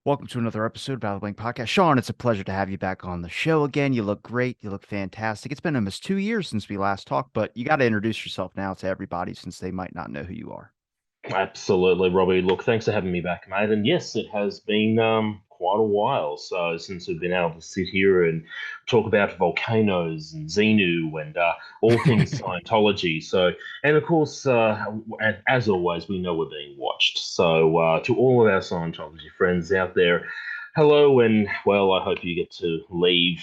Welcome to another episode of Battle Blank Podcast. Sean, it's a pleasure to have you back on the show again. You look great. You look fantastic. It's been almost 2 years since we last talked, but you got to introduce yourself now to everybody since they might not know who you are. Absolutely, Robbie. Look, thanks for having me back, mate. And yes, it has been quite a while since we've been able to sit here and talk about volcanoes and Xenu and all things Scientology. And of course, as always, we know we're being watched. To all of our Scientology friends out there, hello, and well, I hope you get to leave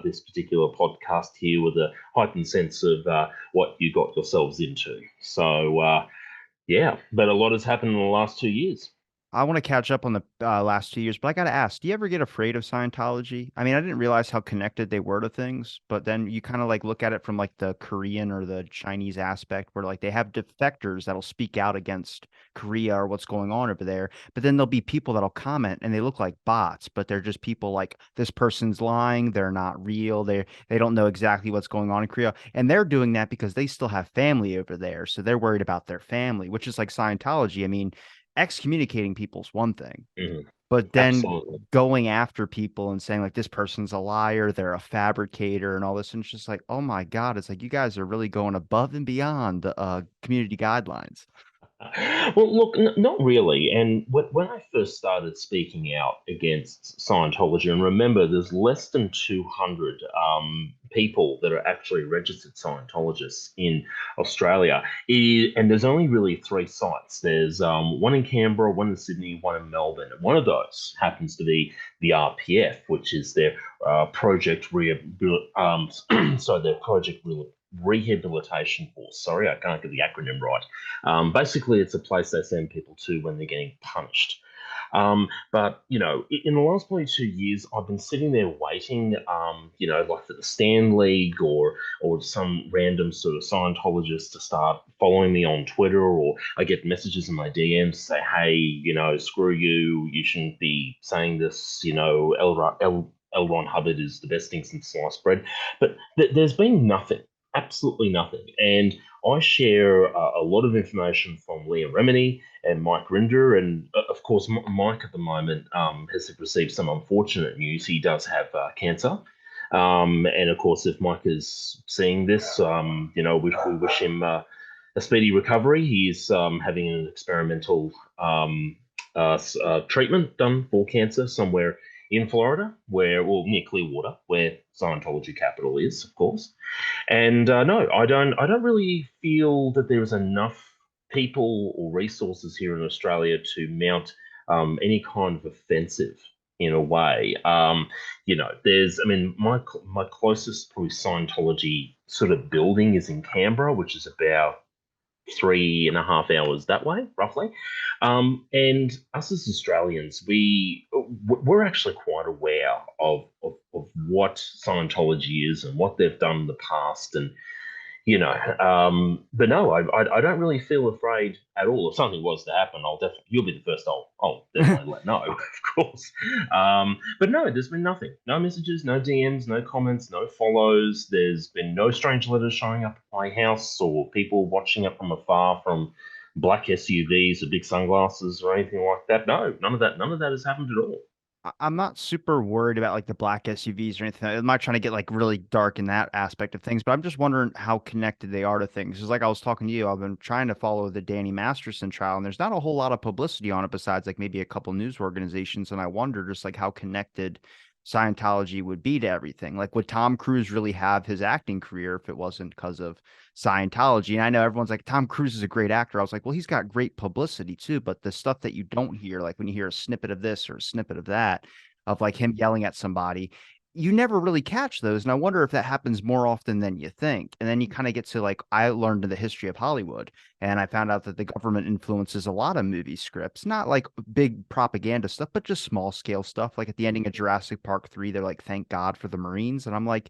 this particular podcast here with a heightened sense of what you got yourselves into. Yeah, but a lot has happened in the last 2 years. I want to catch up on the last 2 years, but I got to ask, do you ever get afraid of Scientology? I mean, I didn't realize how connected they were to things, but then you kind of like look at it from like the Korean or the Chinese aspect where like they have defectors that'll speak out against Korea or what's going on over there. But then there'll be people that'll comment and they look like bots, but they're just people like this person's lying, they're not real, they don't know exactly what's going on in Korea. And they're doing that because they still have family over there. So they're worried about their family, which is like Scientology. I mean, excommunicating people's one thing, Mhm. but then Absolutely. going after people and saying like this person's a liar, they're a fabricator and all this, and it's just like, oh my God, it's like you guys are really going above and beyond the community guidelines. Well, look, not really. And when I first started speaking out against Scientology, and remember, there's less than 200 people that are actually registered Scientologists in Australia. And there's only really three sites. There's one in Canberra, one in Sydney, one in Melbourne. And one of those happens to be the RPF, which is their Project their Project Rehabilitation Force. Sorry, I can't get the acronym right. Basically, it's a place they send people to when they're getting punished. But in the last probably 2 years, I've been sitting there waiting, like for the Stan League or some random sort of Scientologist to start following me on Twitter, or I get messages in my DMs to say, hey, screw you, you shouldn't be saying this, L. Ron Hubbard is the best thing since sliced bread. But there's been nothing, absolutely nothing. And I share a lot of information from Liam Remini and Mike Rinder. And of course, Mike at the moment has received some unfortunate news. He does have cancer. And of course, if Mike is seeing this, we wish him a speedy recovery. He is having an experimental treatment done for cancer somewhere in Florida, well, near Clearwater, where Scientology capital is, of course. And no, I don't. I don't really feel that there is enough people or resources here in Australia to mount any kind of offensive in a way. There's. I mean, my closest probably Scientology sort of building is in Canberra, which is about 3.5 hours that way, roughly. And us as Australians, we're actually quite aware of what Scientology is and what they've done in the past, and but no, I don't really feel afraid at all. If something was to happen, you'll be the first I'll definitely let know, of course. But no, there's been nothing, no messages, no DMs, no comments, no follows. There's been no strange letters showing up at my house or people watching it from afar from black SUVs or big sunglasses or anything like that. No, none of that has happened at all. I'm not super worried about like the black SUVs or anything. I'm not trying to get like really dark in that aspect of things, but I'm just wondering how connected they are to things. It's like I was talking to you, I've been trying to follow the Danny Masterson trial, and there's not a whole lot of publicity on it besides like maybe a couple news organizations. And I wonder just like how connected Scientology would be to everything. Like, would Tom Cruise really have his acting career if it wasn't because of Scientology? And I know everyone's like, Tom Cruise is a great actor. I was like, well, he's got great publicity too, but the stuff that you don't hear, like when you hear a snippet of this or a snippet of that, of like him yelling at somebody, you never really catch those. And I wonder if that happens more often than you think. And then you kind of get to like, I learned in the history of Hollywood and I found out that the government influences a lot of movie scripts, not like big propaganda stuff, but just small scale stuff. Like at the ending of Jurassic Park 3, they're like, thank God for the Marines. And I'm like,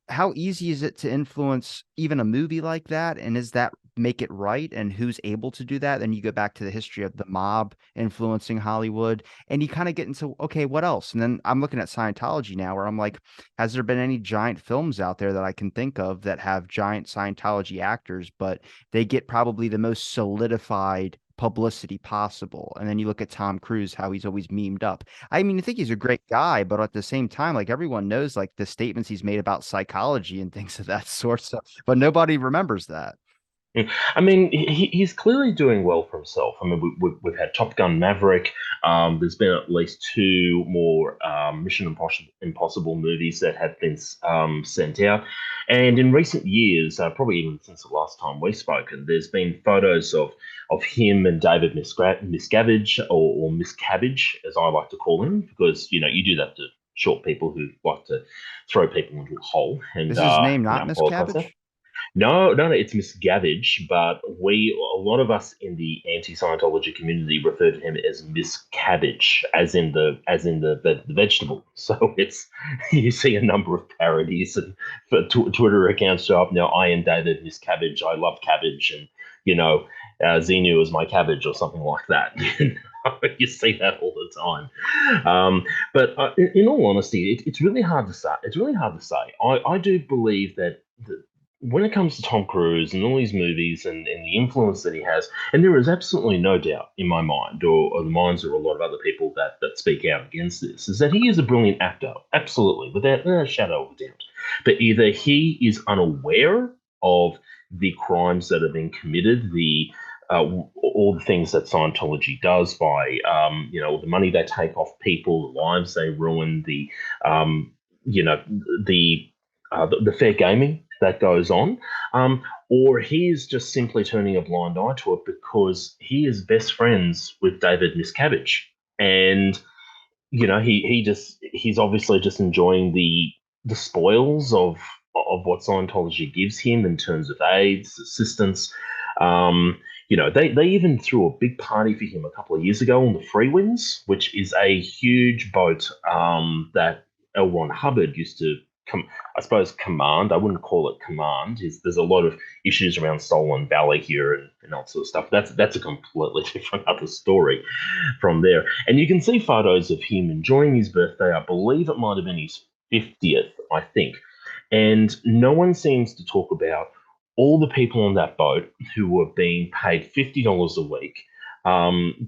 how easy is it to influence even a movie like that? And is that make it right? And who's able to do that? Then you go back to the history of the mob influencing Hollywood, and you kind of get into, okay, what else? And then I'm looking at Scientology now, where I'm like, has there been any giant films out there that I can think of that have giant Scientology actors, but they get probably the most solidified publicity possible. And then you look at Tom Cruise, how he's always memed up. I mean, I think he's a great guy, but at the same time, like everyone knows like the statements he's made about psychology and things of that sort. So, but nobody remembers that. Mm. I mean, he's clearly doing well for himself. I mean, we've had Top Gun Maverick. There's been at least two more Mission Impossible movies that have been sent out. And in recent years, probably even since the last time we spoke, there's been photos of him and David Miscavige, or Miscavige, as I like to call him, because you do that to short people who like to throw people into a hole. And Is his name I not Miss apologize there. Cabbage? No, no, no, it's Miscavige, but a lot of us in the anti-Scientology community refer to him as Miscabbage, as in the vegetable. So it's you see a number of parodies and for Twitter accounts show up now. I am David Miscavige. I love cabbage, and you know, Xenu is my cabbage, or something like that. You see that all the time. But in all honesty, it's really hard to say. It's really hard to say. I do believe that when it comes to Tom Cruise and all these movies and the influence that he has, and there is absolutely no doubt in my mind, or the minds of a lot of other people that speak out against this, is that he is a brilliant actor, absolutely, without a shadow of a doubt. But either he is unaware of the crimes that have been committed, all the things that Scientology does by, the money they take off people, the lives they ruin, um, you know, the fair gaming that goes on, or he is just simply turning a blind eye to it because he is best friends with David Miscavige, and he's obviously just enjoying the spoils of what Scientology gives him in terms of aids, assistance. They even threw a big party for him a couple of years ago on the Free Winds, which is a huge boat that L. Ron Hubbard used to I suppose command. I wouldn't call it command. There's a lot of issues around Stolen Valley here and all sort of stuff. That's a completely different other story from there. And you can see photos of him enjoying his birthday. I believe it might have been his 50th, I think. And no one seems to talk about all the people on that boat who were being paid $50 a week,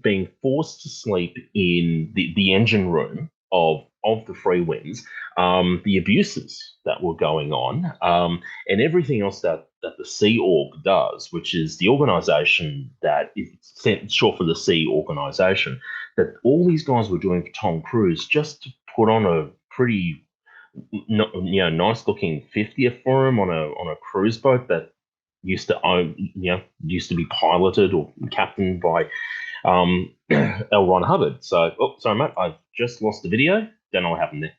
being forced to sleep in the engine room of the Free Winds, the abuses that were going on, and everything else that the Sea Org does, which is the organization that is short for the Sea Organization, that all these guys were doing for Tom Cruise just to put on a pretty nice looking 50th for him on a cruise boat that used to be piloted or captained by L. Ron Hubbard. So, sorry, mate, I've just lost the video. Don't know what happened there.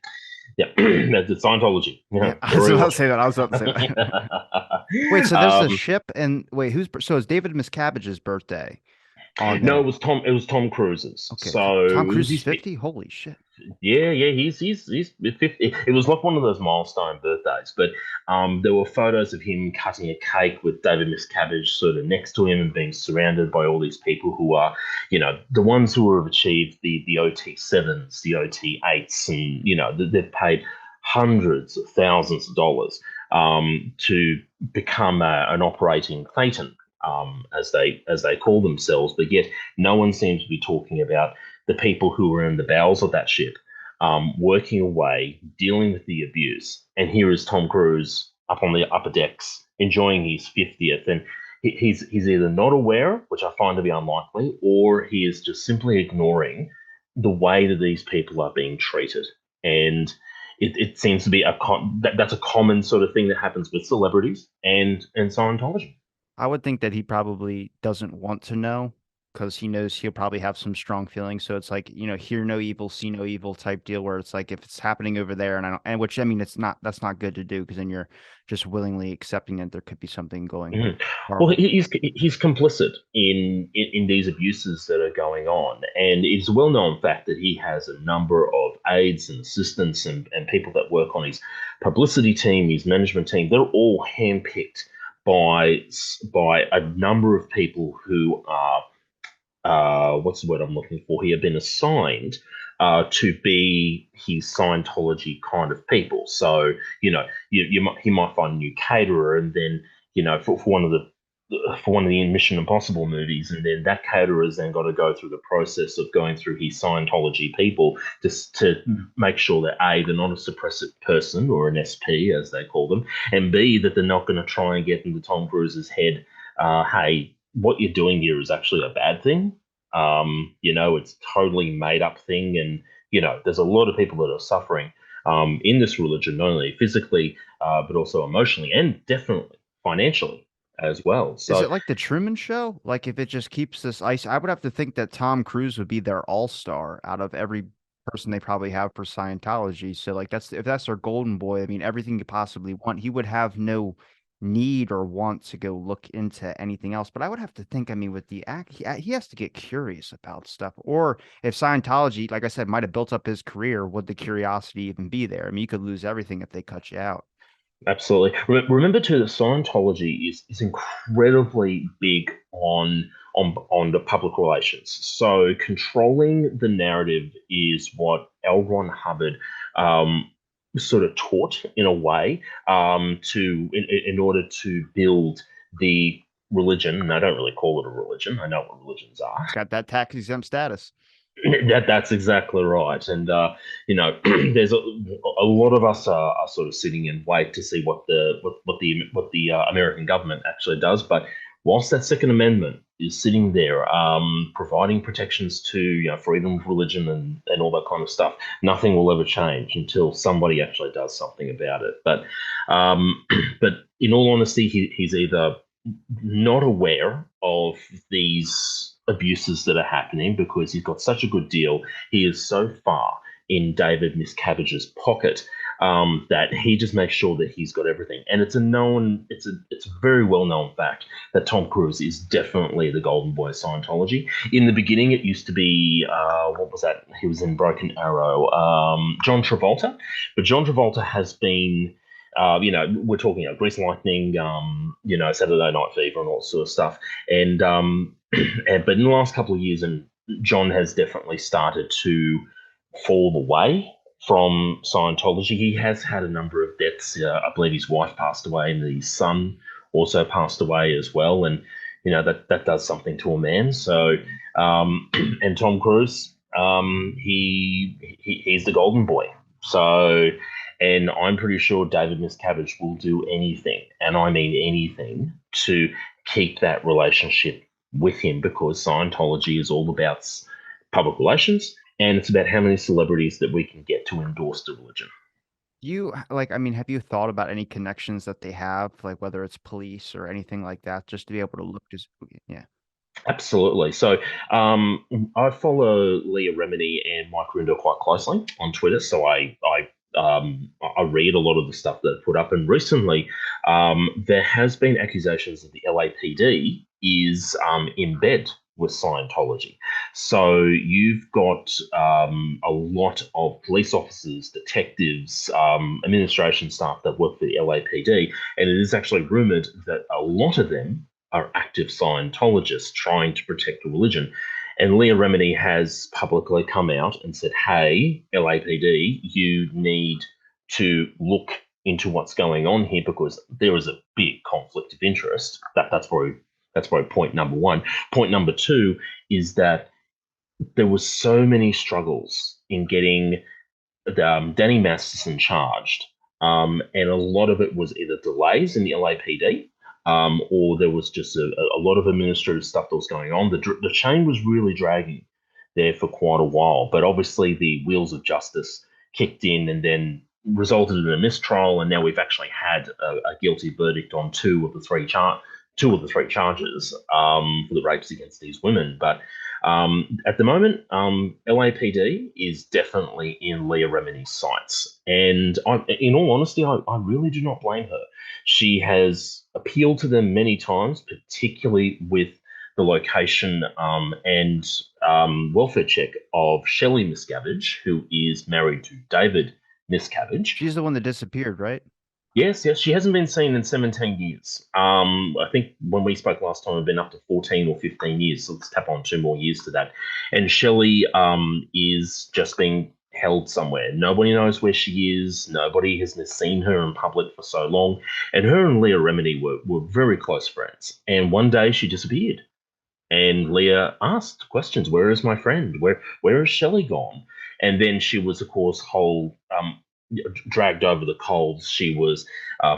Yeah, that's Scientology. Yeah, I was about to say that. I was about to say that. Wait, so there's a um, ship, and wait, so it's David Miscabage's birthday on no, it there. was Tom. It was Tom Cruise's. Okay, So Tom it was Cruise is his. 50? Holy shit. Yeah. He's 50. It was like one of those milestone birthdays, but there were photos of him cutting a cake with David Miscavige sort of next to him and being surrounded by all these people who are, the ones who have achieved the OT7s, the OT8s, and they've paid hundreds of thousands of dollars to become an operating Thetan. As they call themselves, but yet no one seems to be talking about the people who were in the bowels of that ship, working away, dealing with the abuse. And here is Tom Cruise up on the upper decks, enjoying his 50th. And he's either not aware, which I find to be unlikely, or he is just simply ignoring the way that these people are being treated. And it seems to be that's a common sort of thing that happens with celebrities and Scientology. I would think that he probably doesn't want to know because he knows he'll probably have some strong feelings. So it's like, hear no evil, see no evil type deal where it's like if it's happening over there and I don't, and which I mean, that's not good to do because then you're just willingly accepting that there could be something going Mhm. Well, horrible. he's complicit in these abuses that are going on, and it's a well-known fact that he has a number of aides and assistants and people that work on his publicity team, his management team. They're all handpicked by a number of people who are what's the word I'm looking for here, been assigned to be his Scientology kind of people. So, he might find a new caterer, and then, for one of the for one of the Mission Impossible movies, and then that caterer's then got to go through the process of going through his Scientology people just to make sure that A, they're not a suppressive person or an SP as they call them, and B, that they're not going to try and get into Tom Cruise's head, hey, what you're doing here is actually a bad thing. It's totally made up thing, and there's a lot of people that are suffering in this religion, not only physically but also emotionally and definitely financially as well. Is So it like the Truman Show? Like if it just keeps this ice, I would have to think that Tom Cruise would be their all-star out of every person they probably have for Scientology. So like that's if that's their golden boy, I mean everything you possibly want. He would have no need or want to go look into anything else. But I would have to think, I mean, with the act, he has to get curious about stuff. Or if Scientology, like I said, might have built up his career, would the curiosity even be there? I mean, you could lose everything if they cut you out. absolutely. Remember too that Scientology is incredibly big on the public relations. So controlling the narrative is what L. Ron Hubbard um, sort of taught in a way in order to build the religion. And I don't really call it a religion. I know what religions are. It's got that tax exempt status. That's exactly right, and there's a lot of us are sort of sitting and wait to see what the American government actually does. But whilst that Second Amendment is sitting there, providing protections to freedom of religion and all that kind of stuff, nothing will ever change until somebody actually does something about it. Um, but in all honesty, he's either not aware of these abuses that are happening because he's got such a good deal. He is so far in David Miscavige's pocket that he just makes sure that he's got everything. And it's a very well known fact that Tom Cruise is definitely the golden boy of Scientology. In the beginning, it used to be what was that? He was in Broken Arrow. John Travolta, but John Travolta has been we're talking Grease Lightning, Saturday Night Fever, and all that sort of stuff. And, but in the last couple of years, and John has definitely started to fall away from Scientology. He has had a number of deaths. I believe his wife passed away, and his son also passed away as well. And that does something to a man. So, and Tom Cruise, he's the golden boy. So, and I'm pretty sure David Miscavige will do anything, and I mean anything, to keep that relationship with him because Scientology is all about public relations and it's about how many celebrities that we can get to endorse the religion. You like, I mean, have you thought about any connections that they have, like whether it's police or anything like that, just to be able to look just yeah. Absolutely. So I follow Leah Remini and Mike Rinder quite closely on Twitter. So I read a lot of the stuff that put up. And recently, there has been accusations that the LAPD is in bed with Scientology. So you've got a lot of police officers, detectives, administration staff that work for the LAPD, and it is actually rumored that a lot of them are active Scientologists trying to protect the religion. And Leah Remini has publicly come out and said, hey, LAPD, you need to look into what's going on here because there is a big conflict of interest. That's probably point number one. Point number two is that there was so many struggles in getting Danny Masterson charged, and a lot of it was either delays in the LAPD, or there was just a lot of administrative stuff that was going on. The chain was really dragging there for quite a while, but obviously the wheels of justice kicked in and then resulted in a mistrial, and now we've actually had a guilty verdict on two of the three charges for the rapes against these women. But at the moment, LAPD is definitely in Leah Remini's sights. And in all honesty, I really do not blame her. She has appealed to them many times, particularly with the location and welfare check of Shelley Miscavige, who is married to David Miscavige. She's the one that disappeared, right? Yes, yes, she hasn't been seen in 17 years. I think when we spoke last time, it'd been up to 14 or 15 years. So let's tap on 2 more years to that. And Shelley is just being held somewhere. Nobody knows where she is. Nobody has seen her in public for so long. And her and Leah Remini were very close friends. And one day she disappeared. And Leah asked questions. Where is my friend? Where is Shelley gone? And then she was, of course, dragged over the coals. She was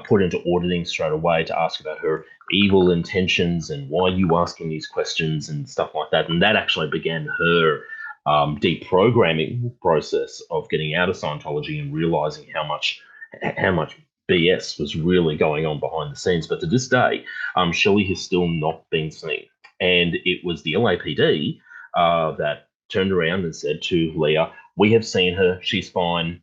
put into auditing straight away to ask about her evil intentions and why are you asking these questions and stuff like that. And that actually began her deprogramming process of getting out of Scientology and realizing how much BS was really going on behind the scenes. But to this day, Shelley has still not been seen. And it was the LAPD that turned around and said to Leah, "We have seen her. She's fine.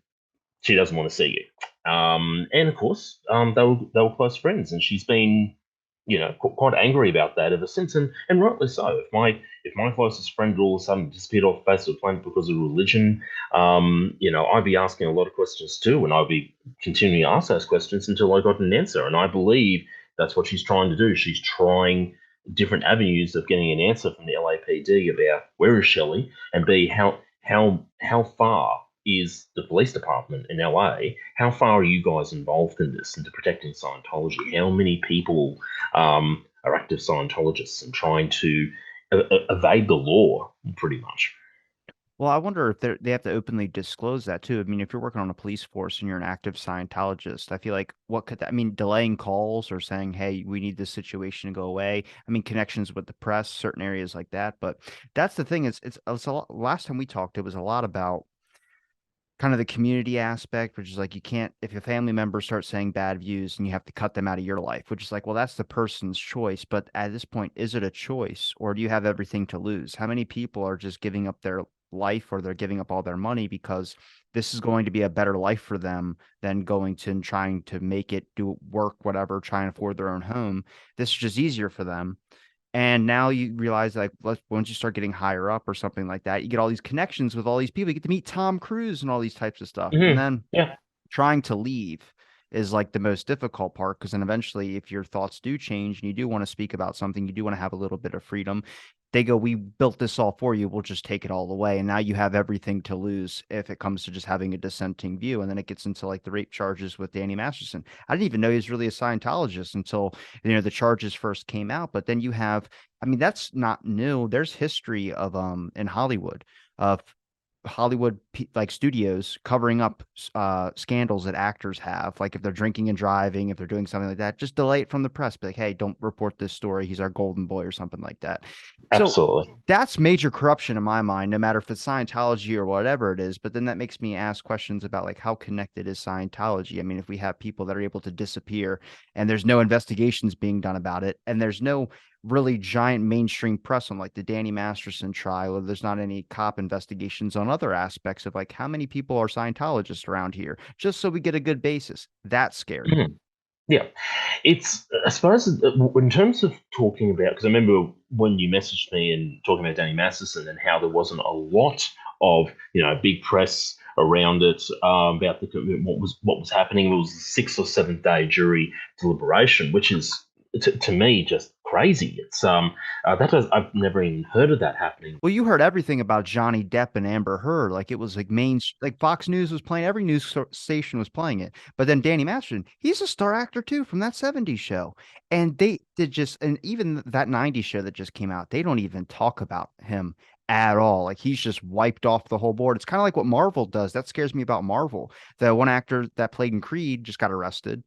She doesn't want to see you." And of course, they were close friends, and she's been, quite angry about that ever since, and rightly so. If my closest friend all of a sudden disappeared off the face of the planet because of religion, I'd be asking a lot of questions too, and I'd be continuing to ask those questions until I got an answer. And I believe that's what she's trying to do. She's trying different avenues of getting an answer from the LAPD about where is Shelley, and B, how far is the police department in LA? How far are you guys involved in this, into protecting Scientology? How many people are active Scientologists and trying to evade the law, pretty much? Well, I wonder if they have to openly disclose that too. I mean, if you're working on a police force and you're an active Scientologist, I feel like what could that, I mean, delaying calls or saying, "Hey, we need this situation to go away." I mean, connections with the press, certain areas like that. But that's the thing is, it's a lot. Last time we talked, it was a lot about kind of the community aspect, which is like you can't, if your family member starts saying bad views and you have to cut them out of your life, which is like, well, that's the person's choice. But at this point, is it a choice or do you have everything to lose? How many people are just giving up their life or they're giving up all their money because this is going to be a better life for them than going to and trying to make it do work, whatever, trying to afford their own home. This is just easier for them. And now you realize, like, once you start getting higher up or something like that, you get all these connections with all these people. You get to meet Tom Cruise and all these types of stuff. And then Yeah. trying to leave is like the most difficult part because then eventually, if your thoughts do change and you do want to speak about something, you do want to have a little bit of freedom. They go, "We built this all for you. We'll just take it all away." And now you have everything to lose if it comes to just having a dissenting view. And then it gets into like the rape charges with Danny Masterson. I didn't even know he was really a Scientologist until, the charges first came out. But then you have, I mean, that's not new. There's history of in Hollywood of like studios covering up scandals that actors have, like if they're drinking and driving, if they're doing something like that, just delay it from the press, be like, "Hey, don't report this story, he's our golden boy," or something like that. So Absolutely. that's major corruption in my mind, no matter if it's Scientology or whatever it is. But then that makes me ask questions about like how connected is Scientology. I mean, if we have people that are able to disappear and there's no investigations being done about it, and there's no really giant mainstream press on like the Danny Masterson trial, or there's not any cop investigations on other aspects of like how many people are Scientologists around here, just so we get a good basis. That's scary. Mhm. Yeah, it's, I suppose, in terms of talking about, because I remember when you messaged me and talking about Danny Masterson and how there wasn't a lot of big press around it, about what was happening. It was a 6 or 7 day jury deliberation, which is, to me, just crazy. It's I've never even heard of that happening. Well, you heard everything about Johnny Depp and Amber Heard. Like it was like like Fox News was playing, every station was playing it. But then Danny Masterson, he's a star actor too from that '70s show. And they did just, and even that '90s show that just came out, they don't even talk about him at all. Like he's just wiped off the whole board. It's kind of like what Marvel does. That scares me about Marvel. The one actor that played in Creed just got arrested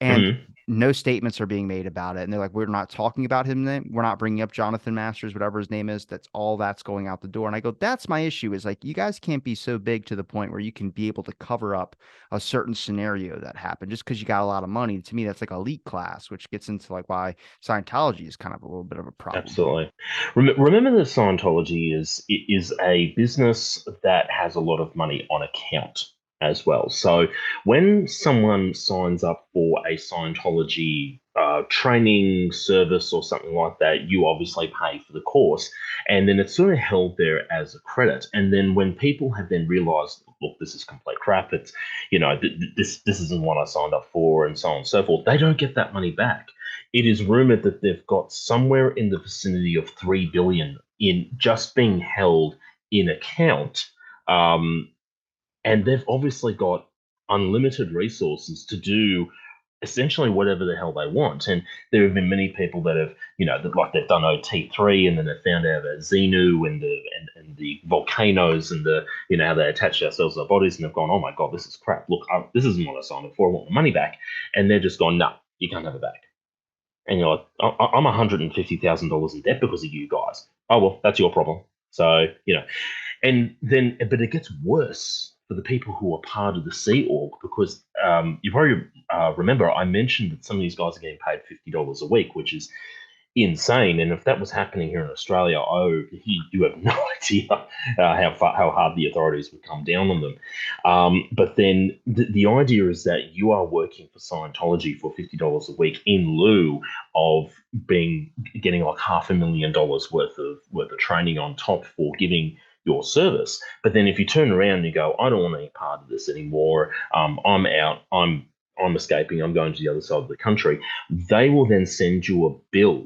and Mhm. no statements are being made about it. And they're like, "We're not talking about him then. We're not bringing up Jonathan Masters, whatever his name is. That's all that's going out the door." And I go, that's my issue is like, you guys can't be so big to the point where you can be able to cover up a certain scenario that happened just because you got a lot of money. To me, that's like elite class, which gets into like why Scientology is kind of a little bit of a problem. Absolutely. Remember that Scientology is a business that has a lot of money on account as well. So when someone signs up for a Scientology training service or something like that, you obviously pay for the course, and then it's sort of held there as a credit. And then when people have then realized, look, this is complete crap. It's this isn't what I signed up for, and so on and so forth. They don't get that money back. It is rumored that they've got somewhere in the vicinity of 3 billion in just being held in account, um, and they've obviously got unlimited resources to do essentially whatever the hell they want. And there have been many people that have, that, like they've done OT3 and then they found out about Xenu and the volcanoes and the, how they attach ourselves to our bodies, and they've gone, oh my God, this is crap. Look, this isn't what I signed up for. I want the money back. And they're just gone, no, you can't have it back. And you're like, I'm $150,000 in debt because of you guys. Oh, well, that's your problem. So, and then, but it gets worse for the people who are part of the Sea Org because you probably remember I mentioned that some of these guys are getting paid $50 a week, which is insane. And if that was happening here in Australia, oh, you have no idea how hard the authorities would come down on them. But then the idea is that you are working for Scientology for $50 a week in lieu of getting like $500,000 worth of training on top for giving your service. But then if you turn around and you go, I don't want any part of this anymore. I'm out. I'm escaping. I'm going to the other side of the country. They will then send you a bill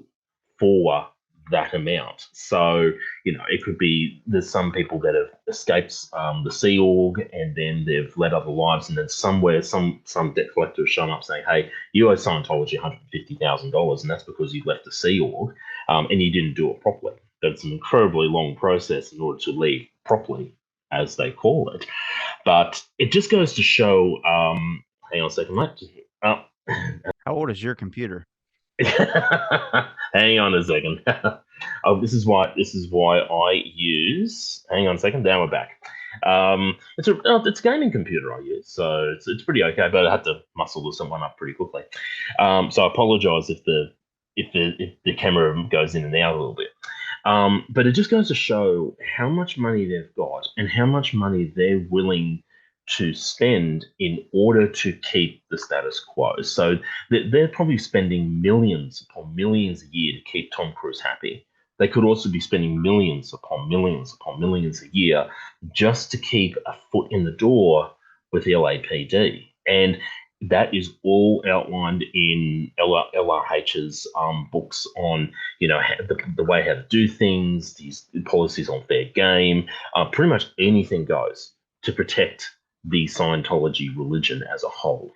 for that amount. So, it could be there's some people that have escaped the Sea Org and then they've led other lives, and then somewhere some debt collector has shown up saying, "Hey, you owe Scientology $150,000, and that's because you left the Sea Org and you didn't do it properly." That's an incredibly long process in order to leave properly, as they call it. But it just goes to show. Hang on a second, mate. How old is your computer? Hang on a second. Oh, this is why I use. Hang on a second. Now we're back. It's a gaming computer I use, so it's pretty okay. But I had to muscle this one up pretty quickly. So I apologise if the camera goes in and out a little bit. But it just goes to show how much money they've got and how much money they're willing to spend in order to keep the status quo. So they're probably spending millions upon millions a year to keep Tom Cruise happy. They could also be spending millions upon millions upon millions a year just to keep a foot in the door with the LAPD. And that is all outlined in LRH's books on, the way how to do things, these policies on fair game. Pretty much anything goes to protect the Scientology religion as a whole.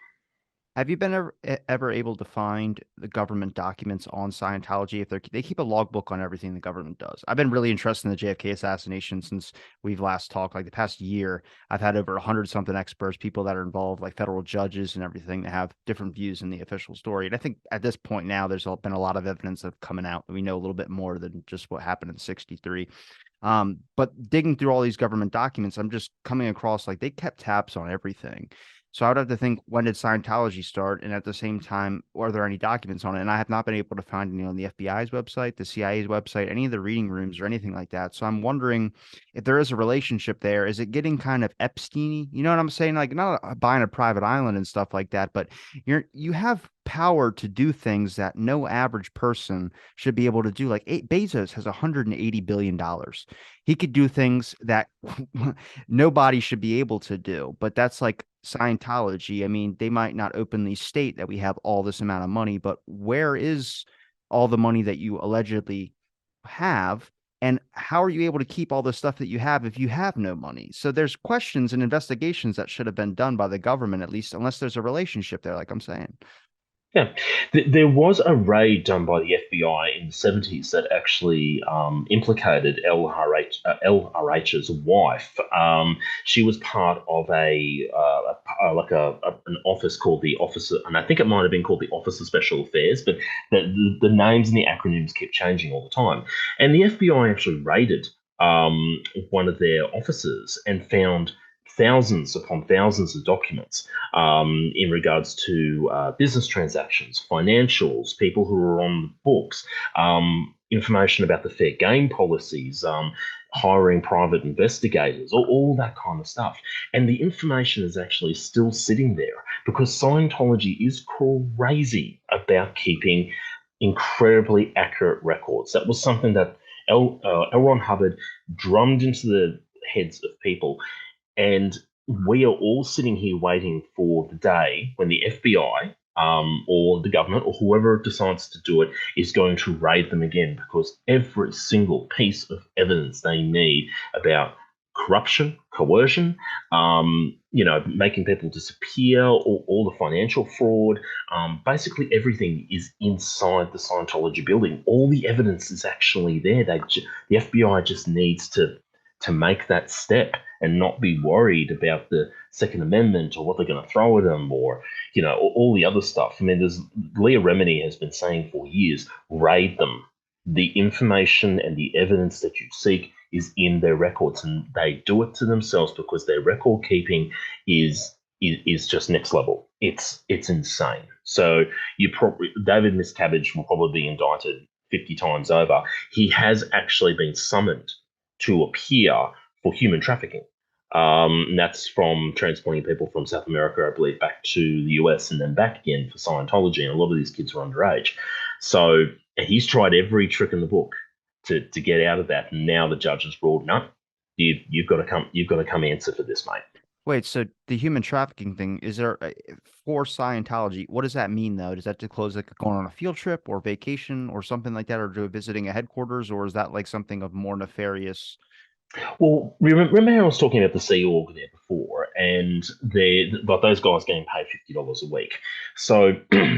Have you been ever able to find the government documents on Scientology? If they keep a logbook on everything the government does. I've been really interested in the JFK assassination since we've last talked. Like the past year, I've had over 100 something experts, people that are involved, like federal judges and everything, that have different views in the official story. And I think at this point now, there's been a lot of evidence of coming out that we know a little bit more than just what happened in '63. But digging through all these government documents, I'm just coming across like they kept tabs on everything. So I would have to think, when did Scientology start? And at the same time, are there any documents on it? And I have not been able to find any on the FBI's website, the CIA's website, any of the reading rooms or anything like that. So I'm wondering if there is a relationship there. Is it getting kind of Epstein-y? You know what I'm saying? Like not buying a private island and stuff like that, but you have power to do things that no average person should be able to do. Like Bezos has $180 billion. He could do things that nobody should be able to do. But that's like Scientology. I mean, they might not openly state that we have all this amount of money, but where is all the money that you allegedly have? And how are you able to keep all the stuff that you have if you have no money? So there's questions and investigations that should have been done by the government, at least, unless there's a relationship there, like I'm saying. Yeah, there was a raid done by the FBI in the 70s that actually implicated LRH's wife. She was part of an office called the Office, and I think it might have been called the Office of Special Affairs, but the names and the acronyms kept changing all the time. And the FBI actually raided one of their offices and found thousands upon thousands of documents in regards to business transactions, financials, people who are on the books, information about the fair game policies, hiring private investigators, all that kind of stuff. And the information is actually still sitting there because Scientology is crazy about keeping incredibly accurate records. That was something that L. Ron Hubbard drummed into the heads of people, and we are all sitting here waiting for the day when the FBI or the government or whoever decides to do it is going to raid them again because every single piece of evidence they need about corruption, coercion, making people disappear, all the financial fraud. Basically, everything is inside the Scientology building. All the evidence is actually there. The FBI just needs to make that step and not be worried about the Second Amendment or what they're going to throw at them, or all the other stuff. I mean, there's Leah Remini has been saying for years, raid them. The information and the evidence that you seek is in their records, and they do it to themselves because their record keeping is just next level. It's insane. So David Miscavige will probably be indicted 50 times over. He has actually been summoned to appear for human trafficking. And that's from transporting people from South America, I believe, back to the US and then back again for Scientology. And a lot of these kids are underage. So he's tried every trick in the book to get out of that. And now the judge has ruled, no, you've got to come answer for this, mate. Wait, so the human trafficking thing, is there for Scientology, what does that mean though? Does that disclose like going on a field trip or vacation or something like that, or visiting a headquarters, or is that like something of more nefarious? Well, remember how I was talking about the Sea Org there before, and but those guys getting paid $50 a week. So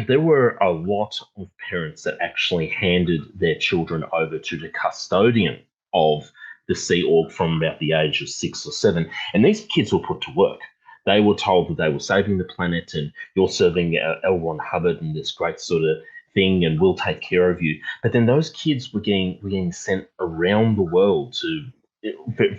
there were a lot of parents that actually handed their children over to the custodian of the Sea Org from about the age of 6 or 7, and these kids were put to work. They were told that they were saving the planet, and you're serving L. Ron Hubbard and this great sort of thing, and we'll take care of you. But then those kids were getting sent around the world to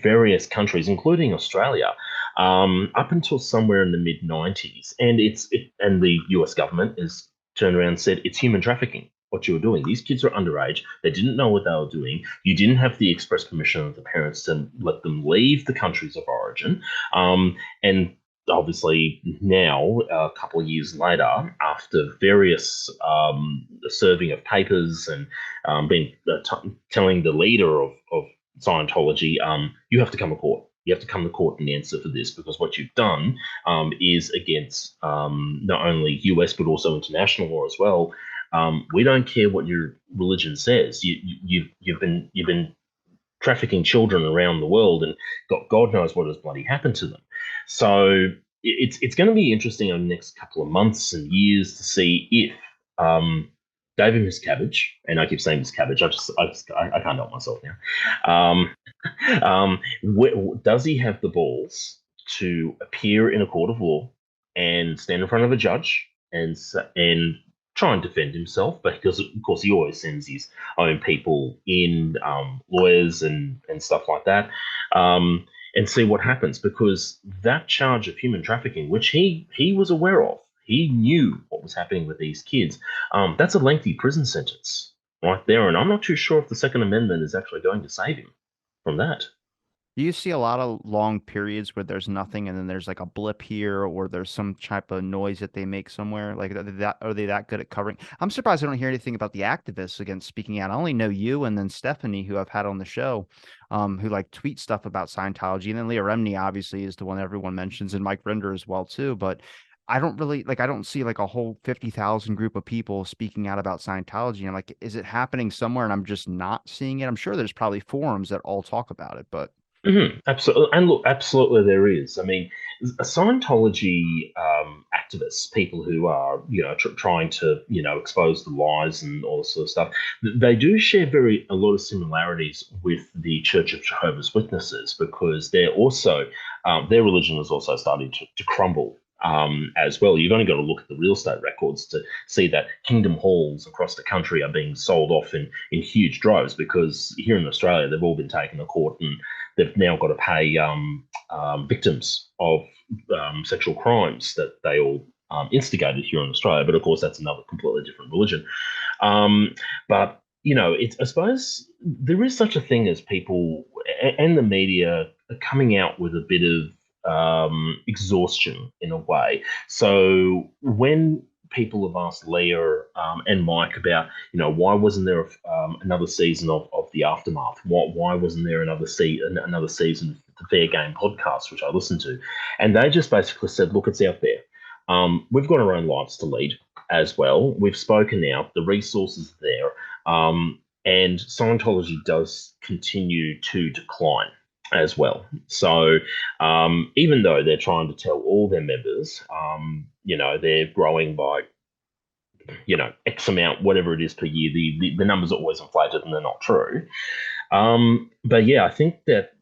various countries, including Australia, up until somewhere in the mid 90s, and the US government has turned around and said it's human trafficking. What you were doing, these kids are underage. They didn't know what they were doing. You didn't have the express permission of the parents to let them leave the countries of origin, and obviously now, a couple of years later, after various serving of papers and being telling the leader of Scientology, you have to come to court. You have to come to court and answer for this, because what you've done is against not only US but also international law as well. We don't care what your religion says. You've been trafficking children around the world, and God knows what has bloody happened to them. So it's going to be interesting in the next couple of months and years to see if David Miscavige, and I keep saying Miscavige, I can't help myself now. Does he have the balls to appear in a court of law and stand in front of a judge and try and defend himself? But because of course he always sends his own people in, lawyers and stuff like that, and see what happens, because that charge of human trafficking, which he was aware of, he knew what was happening with these kids. That's a lengthy prison sentence right there, and I'm not too sure if the Second Amendment is actually going to save him from that. Do you see a lot of long periods where there's nothing and then there's like a blip here or there's some type of noise that they make somewhere? Like are they that good at covering? I'm surprised I don't hear anything about the activists against speaking out. I only know you and then Stephanie, who I've had on the show, who like tweet stuff about Scientology. And then Leah Remini obviously is the one everyone mentions, and Mike Rinder as well too. But I don't really like, I don't see like a whole 50,000 group of people speaking out about Scientology. And like, is it happening somewhere and I'm just not seeing it? I'm sure there's probably forums that all talk about it, but Absolutely, and look, absolutely, there is. I mean, Scientology activists, people who are trying to expose the lies and all this sort of stuff, they do share a lot of similarities with the Church of Jehovah's Witnesses, because they're also their religion is also starting to crumble. As well, you've only got to look at the real estate records to see that kingdom halls across the country are being sold off in huge droves, because here in Australia they've all been taken to court, and they've now got to pay victims of sexual crimes that they all instigated here in Australia. But of course, that's another completely different religion. But I suppose there is such a thing as people and the media are coming out with a bit of exhaustion in a way. So when people have asked Leah and Mike about, why wasn't there another season of the Aftermath? Why wasn't there another season of the Fair Game podcast, which I listened to? And they just basically said, look, it's out there. We've got our own lives to lead as well. We've spoken out. The resources are there. And Scientology does continue to decline. as well. So even though they're trying to tell all their members, they're growing by, X amount, whatever it is per year, the numbers are always inflated and they're not true. But yeah, I think that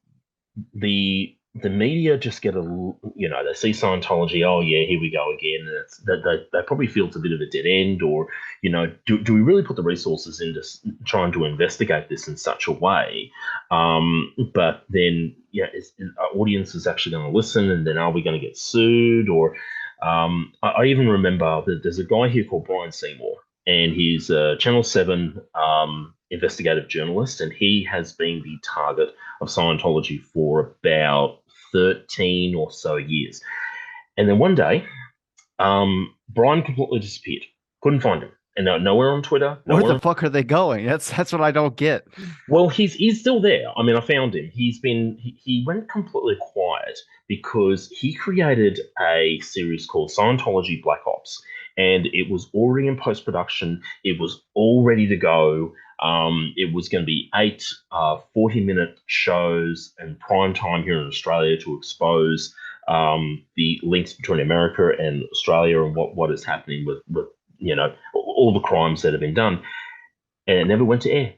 the media just get they see Scientology, oh yeah, here we go again, and it's that they probably feel it's a bit of a dead end, or do we really put the resources into trying to investigate this in such a way? But then, yeah, is our audience is actually going to listen, and then are we going to get sued? Or I even remember that there's a guy here called Brian Seymour, and he's a Channel 7 investigative journalist, and he has been the target of Scientology for about 13 or so years. And then one day, Brian completely disappeared. Couldn't find him. And nowhere on Twitter, Where nowhere the on. fuck are they going? That's what I don't get. Well, he's still there. I mean, I found him. He went completely quiet because he created a series called Scientology Black Ops, and it was already in post production. It was all ready to go. It was going to be eight 40-minute shows in prime time here in Australia to expose the links between America and Australia and what is happening with all the crimes that have been done. And it never went to air.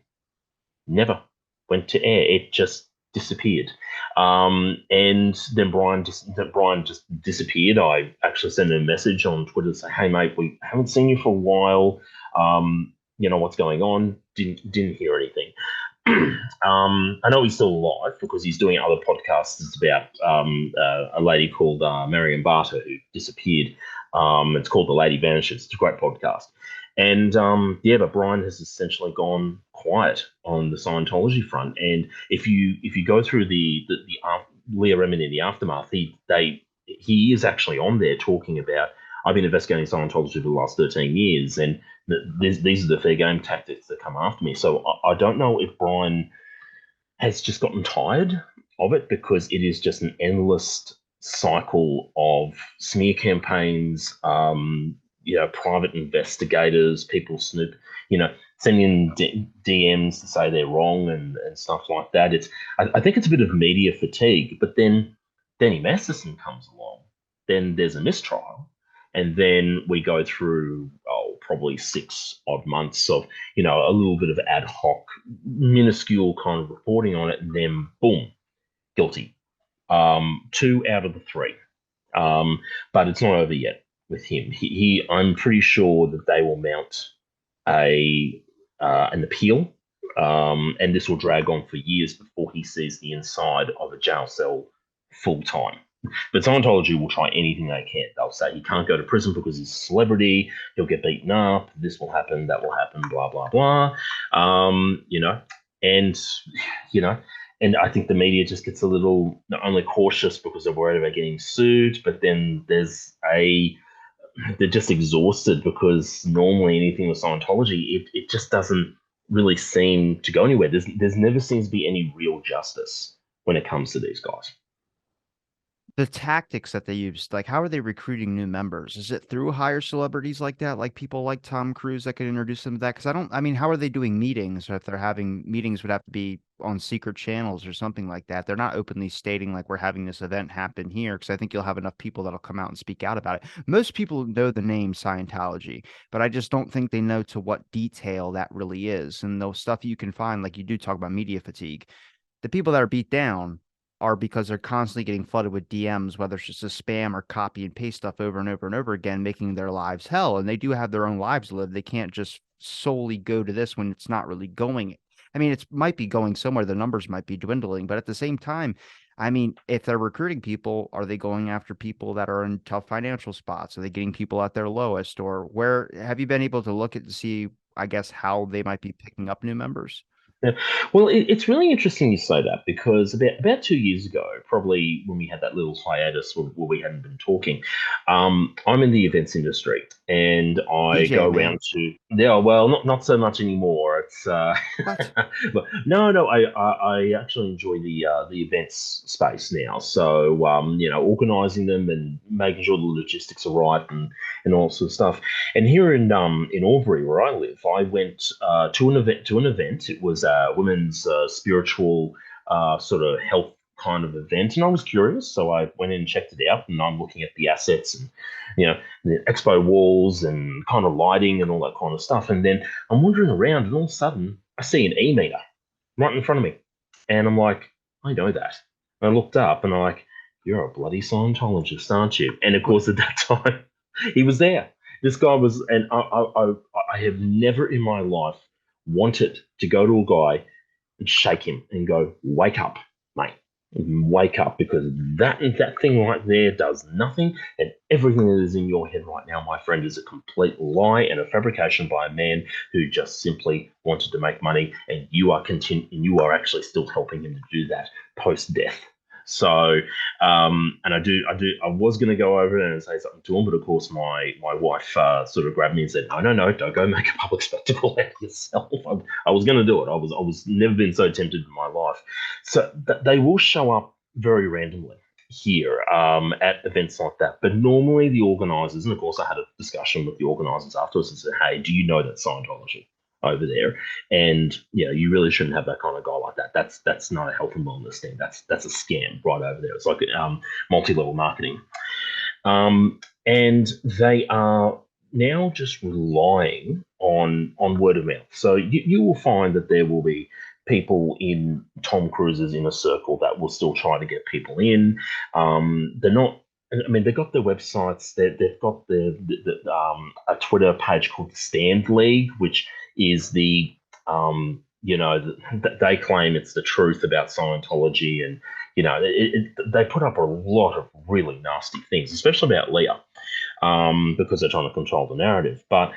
Never went to air. It just disappeared. And then Brian just disappeared. I actually sent him a message on Twitter to say, "Hey mate, we haven't seen you for a while. What's going on?" Didn't hear anything. I know he's still alive because he's doing other podcasts. It's about a lady called Marion Barter who disappeared. It's called The Lady Vanishes. It's a great podcast. And yeah, but Brian has essentially gone quiet on the Scientology front. And if you go through the Leah Remini in the aftermath, he is actually on there talking about, I've been investigating Scientology for the last 13 years, and these are the fair game tactics that come after me. So I don't know if Brian has just gotten tired of it, because it is just an endless cycle of smear campaigns, private investigators, people sending in DMs to say they're wrong and stuff like that. I think it's a bit of media fatigue, but then Danny Masterson comes along, then there's a mistrial, and then we go through, probably 6 odd months of, a little bit of ad hoc, minuscule kind of reporting on it, and then boom, guilty. Two out of the three. But it's not over yet with him. I'm pretty sure that they will mount an appeal, and this will drag on for years before he sees the inside of a jail cell full time. But Scientology will try anything they can. They'll say he can't go to prison because he's a celebrity. He'll get beaten up. This will happen. That will happen. Blah blah blah. And you know, and I think the media just gets a little not only cautious because they're worried about getting sued, but then they're just exhausted because normally anything with Scientology, it just doesn't really seem to go anywhere. There's never seems to be any real justice when it comes to these guys. The tactics that they use, like how are they recruiting new members? Is it through higher celebrities like that, like people like Tom Cruise that could introduce them to that? Because I mean, how are they doing meetings? Or if they're having meetings, would have to be on secret channels or something like that. They're not openly stating like we're having this event happen here, because I think you'll have enough people that'll come out and speak out about it. Most people know the name Scientology, but I just don't think they know to what detail that really is. And the stuff you can find, like you do talk about media fatigue, the people that are beat down are because they're constantly getting flooded with DMs, whether it's just a spam or copy and paste stuff over and over and over again, making their lives hell. And they do have their own lives to live. They can't just solely go to this when it's not really going. I mean, it might be going somewhere. The numbers might be dwindling, but at the same time, I mean, if they're recruiting people, are they going after people that are in tough financial spots? Are they getting people at their lowest? Or where have you been able to look at to see, I guess, how they might be picking up new members? Yeah. Well, it's really interesting you say that, because about 2 years ago, probably when we had that little hiatus where we hadn't been talking, I'm in the events industry, and I DJ, go man. around to, yeah, well, not so much anymore. It's What? but no, I actually enjoy the events space now. So organizing them and making sure the logistics are right, and all sorts of stuff. And here in Albury, where I live, I went to an event. It was a women's spiritual sort of health kind of event, and I was curious, so I went in and checked it out, and I'm looking at the assets and the expo walls and kind of lighting and all that kind of stuff, and then I'm wandering around, and all of a sudden I see an e-meter right in front of me, and I'm like, I know that. And I looked up, and I'm like, you're a bloody Scientologist, aren't you? And of course, at that time, he was there. This guy was, and I have never in my life wanted to go to a guy and shake him and go, wake up, mate. Wake up, because that thing right there does nothing, and everything that is in your head right now, my friend, is a complete lie and a fabrication by a man who just simply wanted to make money, and you are actually still helping him to do that post death. So, and I was going to go over and say something to him, but of course, my wife sort of grabbed me and said, no, no, no, don't go make a public spectacle out of yourself. I was going to do it. I was never been so tempted in my life. So they will show up very randomly here at events like that. But normally the organisers, and of course I had a discussion with the organisers afterwards and said, hey, do you know that Scientology over there? And you really shouldn't have that kind of guy like that. That's not a health and wellness thing. That's a scam right over there. It's like multi-level marketing. And they are now just relying on word of mouth. So you will find that there will be people in Tom Cruise's inner circle that will still try to get people in. They're not. I mean, they've got their websites. They've got a Twitter page called the Stand League, which is they claim it's the truth about Scientology, and they put up a lot of really nasty things, especially about Leah, because they're trying to control the narrative. But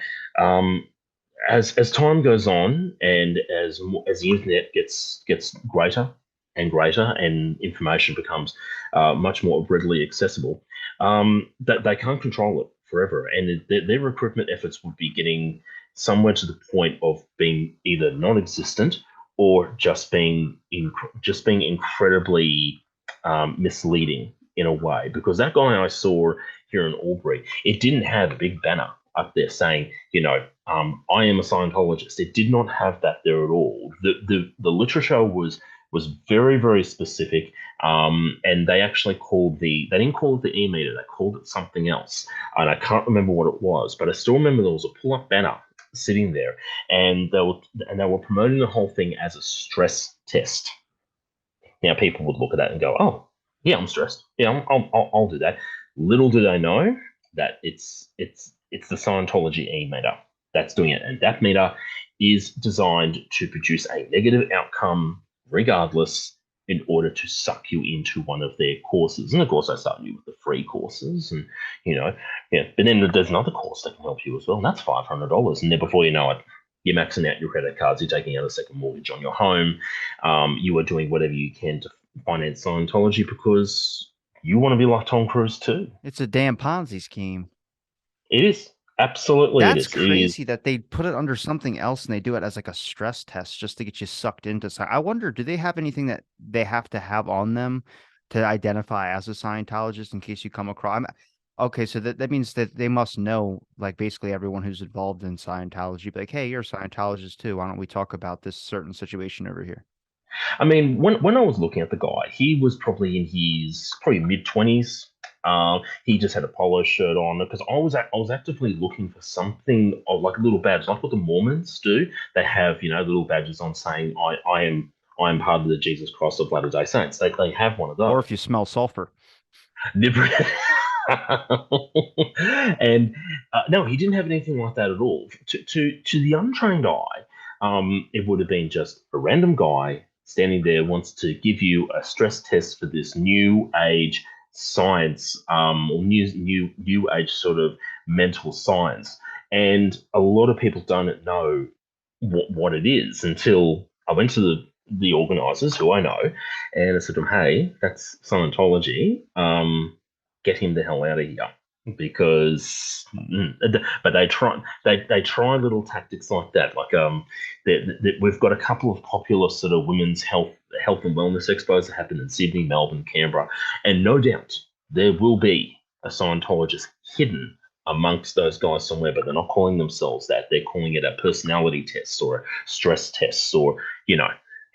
as time goes on, and as the internet gets greater and greater, and information becomes much more readily accessible, that they can't control it forever, and their recruitment efforts would be getting somewhere to the point of being either non-existent or just being incredibly misleading in a way. Because that guy I saw here in Albury, it didn't have a big banner up there saying, I am a Scientologist. It did not have that there at all. The literature was very, very specific, and they actually they didn't call it the e-meter, they called it something else, and I can't remember what it was, but I still remember there was a pull-up banner sitting there, and they were promoting the whole thing as a stress test. Now people would look at that and go, "Oh, yeah, I'm stressed. Yeah, I'll do that." Little do they know that it's the Scientology e-meter that's doing it, and that meter is designed to produce a negative outcome regardless, in order to suck you into one of their courses. And of course, they start you with the free courses, and but then there's another course that can help you as well, and that's $500. And then before you know it, you're maxing out your credit cards, you're taking out a second mortgage on your home, you are doing whatever you can to finance Scientology because you want to be like Tom Cruise too. It's a damn Ponzi scheme. It is. Absolutely, it That's is. It is. crazy that they put it under something else and they do it as like a stress test just to get you sucked into. I wonder, do they have anything that they have to have on them to identify as a Scientologist in case you come across? Okay, so that means that they must know, like, basically everyone who's involved in Scientology. But like, hey, you're a Scientologist too. Why don't we talk about this certain situation over here? I mean, when I was looking at the guy, he was probably in his probably mid-20s. He just had a polo shirt on, because I was actively looking for something of like a little badge, like what the Mormons do. They have little badges on saying I am part of the Jesus Christ of Latter-day Saints. They have one of Or those. if you smell sulfur. And no, he didn't have anything like that at all. To the untrained eye, it would have been just a random guy standing there wants to give you a stress test for this new age science, or new age sort of mental science. And a lot of people don't know what it is until I went to the organizers, who I know, and I said to them, "Hey, that's Scientology. Get him the hell out of here." Because, but they try little tactics like that. Like we've got a couple of popular sort of women's health and wellness expos that happen in Sydney, Melbourne, Canberra, and no doubt there will be a Scientologist hidden amongst those guys somewhere, but they're not calling themselves that. They're calling it a personality test or a stress test, or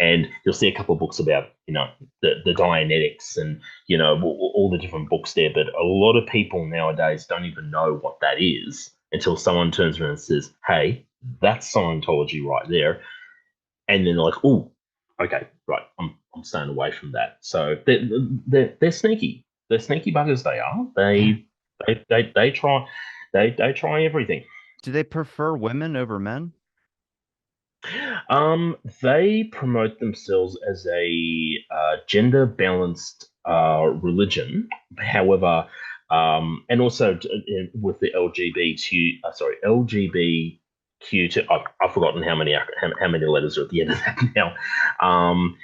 And you'll see a couple of books about, the Dianetics and, all the different books there. But a lot of people nowadays don't even know what that is until someone turns around and says, hey, that's Scientology right there. And then they're like, oh, okay, right, I'm staying away from that. So they're sneaky. They're sneaky buggers. They are. They try they try everything. Do they prefer women over men? They promote themselves as a gender balanced religion. However, and also with the LGBTQ. I've forgotten how many letters are at the end of that now. Um,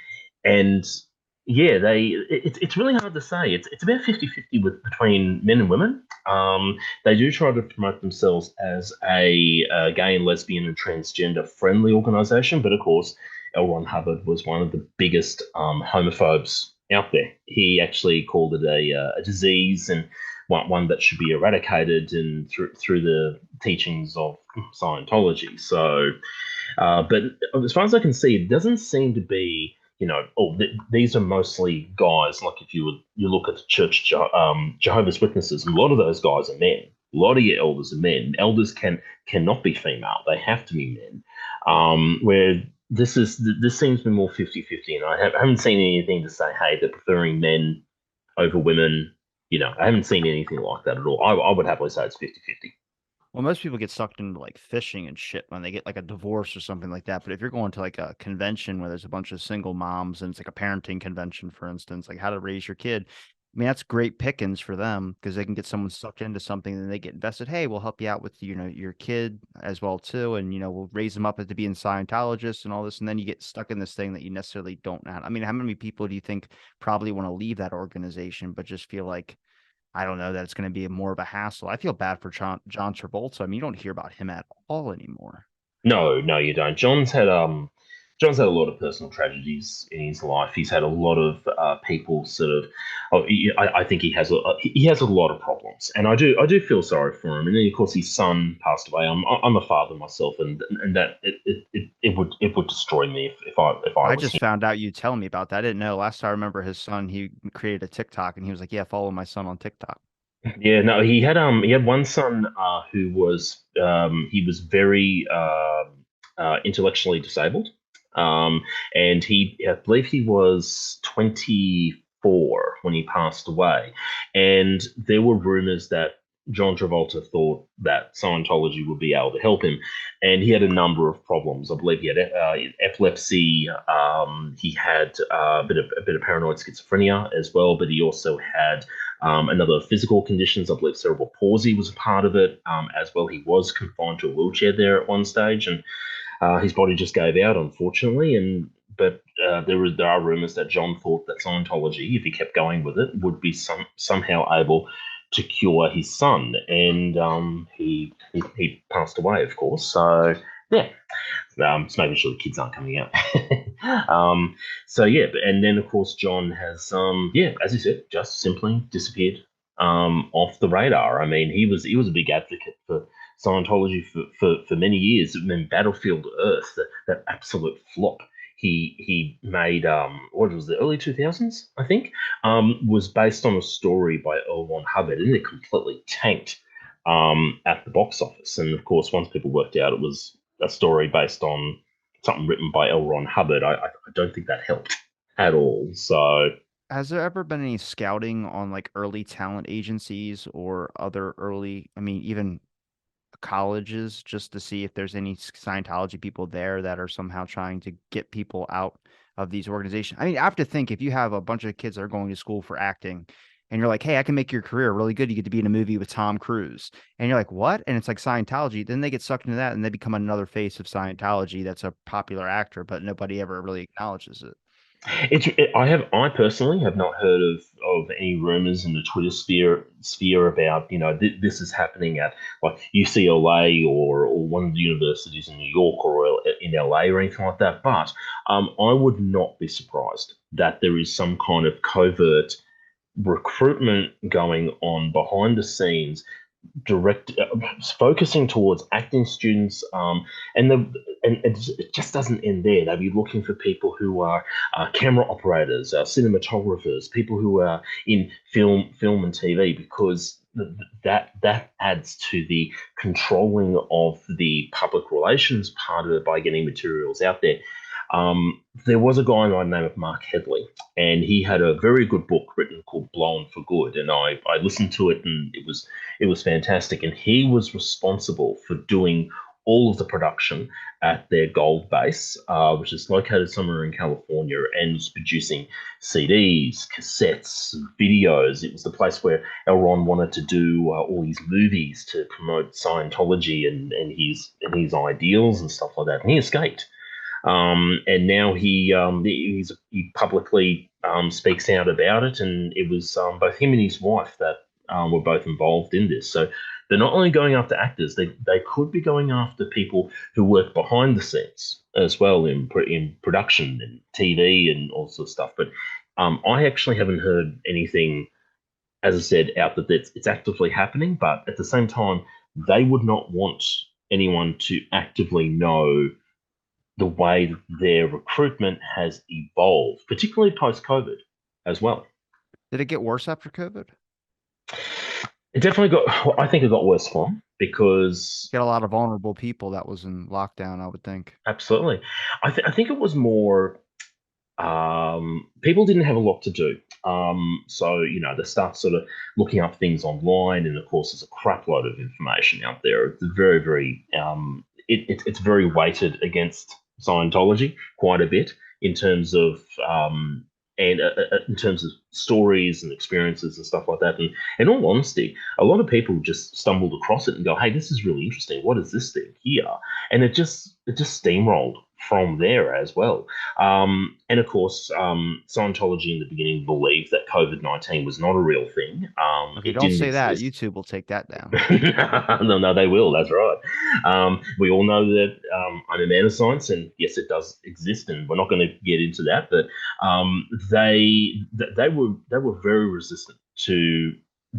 and yeah, it's really hard to say. It's about 50-50 between men and women. They do try to promote themselves as a gay and lesbian and transgender friendly organization, but of course, L. Ron Hubbard was one of the biggest homophobes out there. He actually called it a disease and one that should be eradicated and through the teachings of Scientology. So, but as far as I can see, it doesn't seem to be, these are mostly guys. Like if you look at the Jehovah's Witnesses, a lot of those guys are men. A lot of your elders are men. Elders cannot be female; they have to be men. Where this seems to be more 50-50, and I haven't seen anything to say, hey, they're preferring men over women. I haven't seen anything like that at all. I would happily say it's 50-50. Well, most people get sucked into like fishing and shit when they get like a divorce or something like that. But if you're going to like a convention where there's a bunch of single moms and it's like a parenting convention, for instance, like how to raise your kid, I mean, that's great pickings for them because they can get someone sucked into something and they get invested. Hey, we'll help you out with, your kid as well too. And, we'll raise them up to being Scientologists and all this. And then you get stuck in this thing that you necessarily don't know. I mean, how many people do you think probably want to leave that organization, but just feel like, I don't know that it's going to be more of a hassle. I feel bad for John Travolta. I mean, you don't hear about him at all anymore. No, no, you don't. John's had a lot of personal tragedies in his life. He's had a lot of people sort of. I think he has a lot of problems, and I do feel sorry for him. And then of course his son passed away. I'm a father myself, and that it would destroy me if I I was just him. found out you telling me about that. I didn't know. Last I remember his son, he created a TikTok and he was like, "Yeah, follow my son on TikTok." Yeah, no, he had one son who was he was very intellectually disabled, and I believe he was 24 when he passed away, and there were rumors that John Travolta thought that Scientology would be able to help him, and he had a number of problems. I believe he had epilepsy. He had a bit of paranoid schizophrenia as well, but he also had another physical conditions. I believe cerebral palsy was a part of it as well. He was confined to a wheelchair there at one stage, and his body just gave out, unfortunately. But there are rumors that John thought that Scientology, if he kept going with it, would be somehow able to cure his son, and he passed away, of course. So yeah, just making sure the kids aren't coming out. So yeah, and then of course John has yeah, as you said, just simply disappeared off the radar. I mean, he was a big advocate for Scientology for many years. I mean, Battlefield Earth, that absolute flop he made, what was the early 2000s, I think, was based on a story by L. Ron Hubbard, and it completely tanked at the box office. And of course, once people worked out it was a story based on something written by L. Ron Hubbard, I don't think that helped at all. So Has there ever been any scouting on like early talent agencies or other early, I mean, even colleges just to see if there's any Scientology people there that are somehow trying to get people out of these organizations. I mean, I have to think if you have a bunch of kids that are going to school for acting and you're like, hey, I can make your career really good. You get to be in a movie with Tom Cruise. And you're like, what? And it's like Scientology. Then they get sucked into that and they become another face of Scientology that's a popular actor, but nobody ever really acknowledges it. I personally have not heard of any rumors in the Twitter sphere about, this is happening at like UCLA or one of the universities in New York or in LA or anything like that. But I would not be surprised that there is some kind of covert recruitment going on behind the scenes direct focusing towards acting students, and the and it just doesn't end there. They'll be looking for people who are camera operators, cinematographers, people who are in film and TV, because that adds to the controlling of the public relations part of it by getting materials out there. There was a guy by the name of Mark Headley, and he had a very good book written called Blown for Good, and I listened to it, and it was fantastic. And he was responsible for doing all of the production at their gold base, which is located somewhere in California, and was producing CDs, cassettes, videos. It was the place where L. Ron wanted to do all these movies to promote Scientology and his ideals and stuff like that. And he escaped. And now he publicly speaks out about it, and it was both him and his wife that were both involved in this. So they're not only going after actors; they could be going after people who work behind the scenes as well in production and TV and all sorts of stuff. But I actually haven't heard anything, as I said, out that it's actively happening. But at the same time, they would not want anyone to actively know the way their recruitment has evolved, particularly post COVID as well. Did it get worse after COVID? It definitely got, well, I think it got worse for them because Get a lot of vulnerable people that was in lockdown, I would think. absolutely. I think it was more people didn't have a lot to do. So, they start sort of looking up things online, and of course, there's a crap load of information out there. It's very, very, it's very weighted against Scientology quite a bit in terms of, in terms of stories and experiences and stuff like that. And in all honesty, a lot of people just stumbled across it and go, "Hey, this is really interesting. What is this thing here?" And it just steamrolled from there as well. And of course, Scientology in the beginning believed that COVID-19 was not a real thing. Okay, It don't didn't say that. exist. YouTube will take that down. No, no, they will. That's right. We all know that I'm a man of science, and yes, it does exist, and we're not going to get into that. But they were very resistant to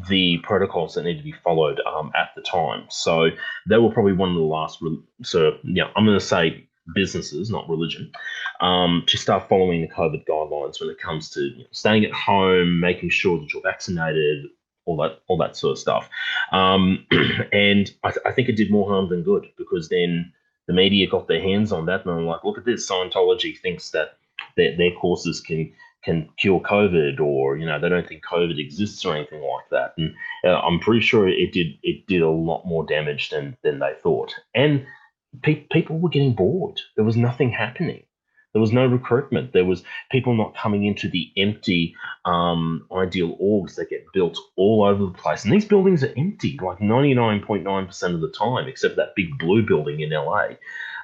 the protocols that need to be followed at the time. So they were probably one of the last. So yeah, I'm going to say businesses, not religion, to start following the COVID guidelines when it comes to staying at home, making sure that you're vaccinated, all that sort of stuff. And I think it did more harm than good, because then the media got their hands on that, and they're like, look at this, Scientology thinks that their courses can cure COVID, or they don't think COVID exists or anything like that. And I'm pretty sure it did a lot more damage than they thought. And people were getting bored. There was nothing happening. There was no recruitment. There was people not coming into the empty ideal orgs that get built all over the place. And these buildings are empty, like 99.9% of the time, except that big blue building in LA.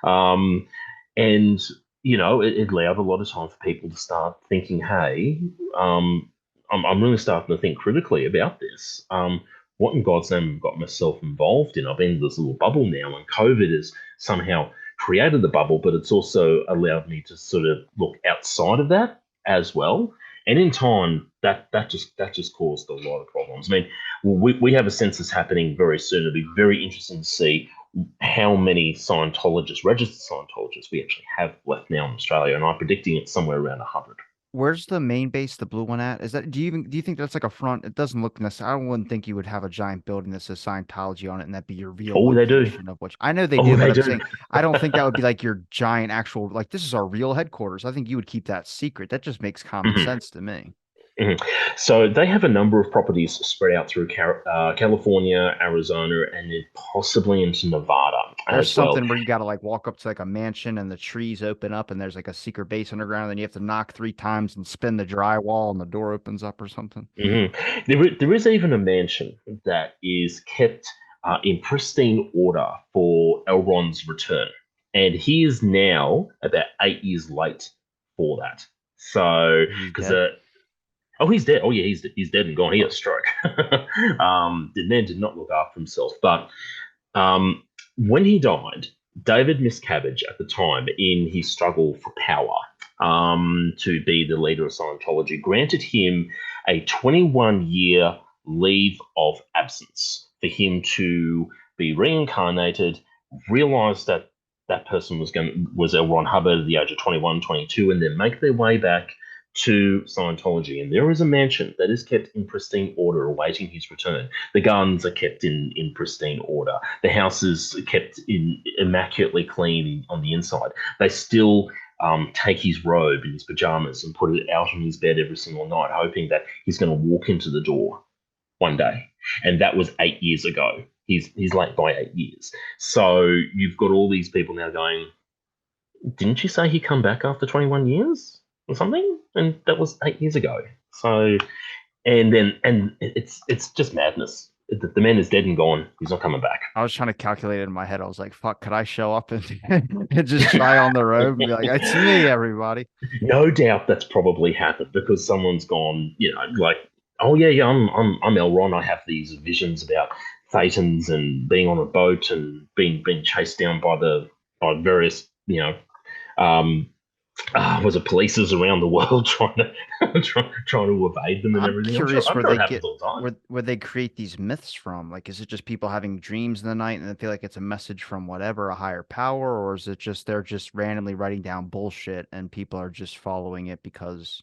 And it allowed a lot of time for people to start thinking, hey, I'm really starting to think critically about this. What in God's name have I got myself involved in? I've been in this little bubble now, and COVID has somehow created the bubble, but it's also allowed me to sort of look outside of that as well. And in time, that just caused a lot of problems. I mean, we have a census happening very soon. It'll be very interesting to see how many Scientologists, registered Scientologists, we actually have left now in Australia, and I'm predicting it's somewhere around 100. Where's the main base, the blue one at? Is that do you think that's like a front? It doesn't look necessary. I wouldn't think you would have a giant building that says Scientology on it and that be your real Oh, they do. location of which I know they Oh, do, but they I'm do. saying I don't think that would be like your giant actual like this is our real headquarters. I think you would keep that secret. That just makes common Mhm. sense to me. Mhm. So they have a number of properties spread out through California, Arizona, and then possibly into Nevada There's as well. something where you got to like walk up to like a mansion and the trees open up and there's like a secret base underground. And then you have to knock 3 times and spin the drywall and the door opens up or something. There is even a mansion that is kept in pristine order for Elrond's return, and he is now about 8 years late for that. So, He's because dead. oh, he's dead. Oh, yeah, he's dead and gone. He had a stroke. The man did not look after himself. But um, when he died, David Miscavige, at the time, in his struggle for power to be the leader of Scientology, granted him a 21-year leave of absence for him to be reincarnated, realize that that person was L. Ron Hubbard at the age of 21, 22, and then make their way back to Scientology. And there is a mansion that is kept in pristine order, awaiting his return. The gardens are kept in pristine order. The house is kept in immaculately clean on the inside. They still take his robe and his pajamas and put it out on his bed every single night, hoping that he's going to walk into the door one day. And that was 8 years ago. He's late by 8 years. So you've got all these people now going, didn't you say he come back after 21 years or something? And that was 8 years ago. So and it's just madness. The man is dead and gone. He's not coming back. I was trying to calculate it in my head. I was like, fuck, could I show up and, and just try on the robe and be like, it's me, everybody? No doubt that's probably happened because someone's gone, like, oh yeah, I'm Elron. I have these visions about thetans and being on a boat and being chased down by various, um, was it polices around the world trying to trying to evade them and I'm everything. curious I'm where sure they it happens get all the time. where they create these myths from. Like, is it just people having dreams in the night and they feel like it's a message from whatever, a higher power, or is it just they're just randomly writing down bullshit and people are just following it because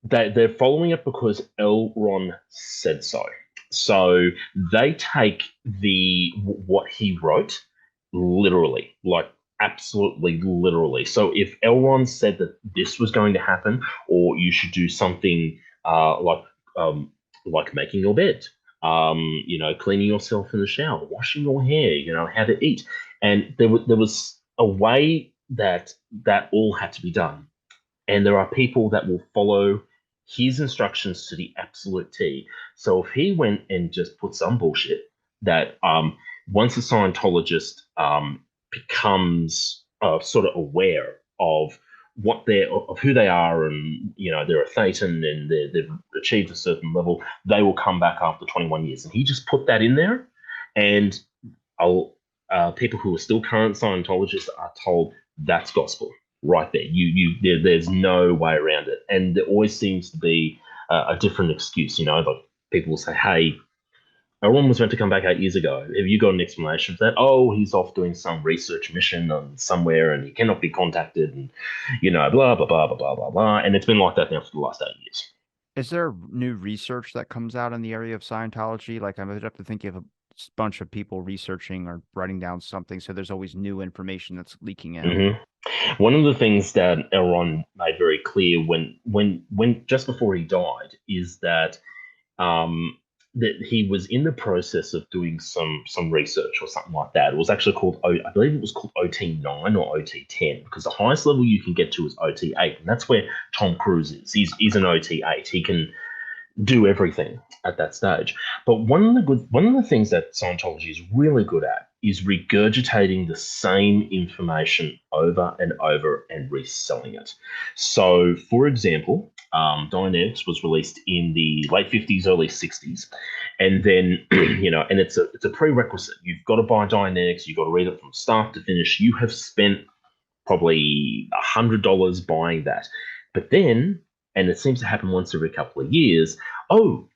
They're following it because Elron said so. So they take the what he wrote literally, like absolutely literally. So if Elron said that this was going to happen, or you should do something um, like making your bed, cleaning yourself in the shower, washing your hair, how to eat, and there was a way that that all had to be done, and there are people that will follow his instructions to the absolute T. So if he went and just put some bullshit that once a Scientologist becomes sort of aware of of who they are, and they're a Thetan and they've achieved a certain level, they will come back after 21 years. And he just put that in there, and people who are still current Scientologists are told that's gospel right there. There's no way around it, and there always seems to be a different excuse. Like people will say, "Hey, Owen was meant to come back 8 years ago. Have you got an explanation for that?" Oh, he's off doing some research mission on somewhere, and he cannot be contacted, and blah blah blah blah blah blah blah. And it's been like that now for the last 8 years. is there new research that comes out in the area of Scientology? Like, I would have to think you have a bunch of people researching or writing down something, so there's always new information that's leaking out. hmm One of the things that Elron made very clear when just before he died is um, that he was in the process of doing some research or something like that. It was actually called I believe it was called OT9 or OT10, because the highest level you can get to is OT8, and that's where Tom Cruise is. He's an OT8. He can do everything at that stage. But one of the things that Scientology is really good at is regurgitating the same information over and over and reselling it. So, for example, Dianetics was released in the late 50s, early 60s, and then and it's a prerequisite. You've got to buy Dianetics. You've got to read it from start to finish. You have spent probably $100 buying that. But then, and it seems to happen once every couple of years, oh,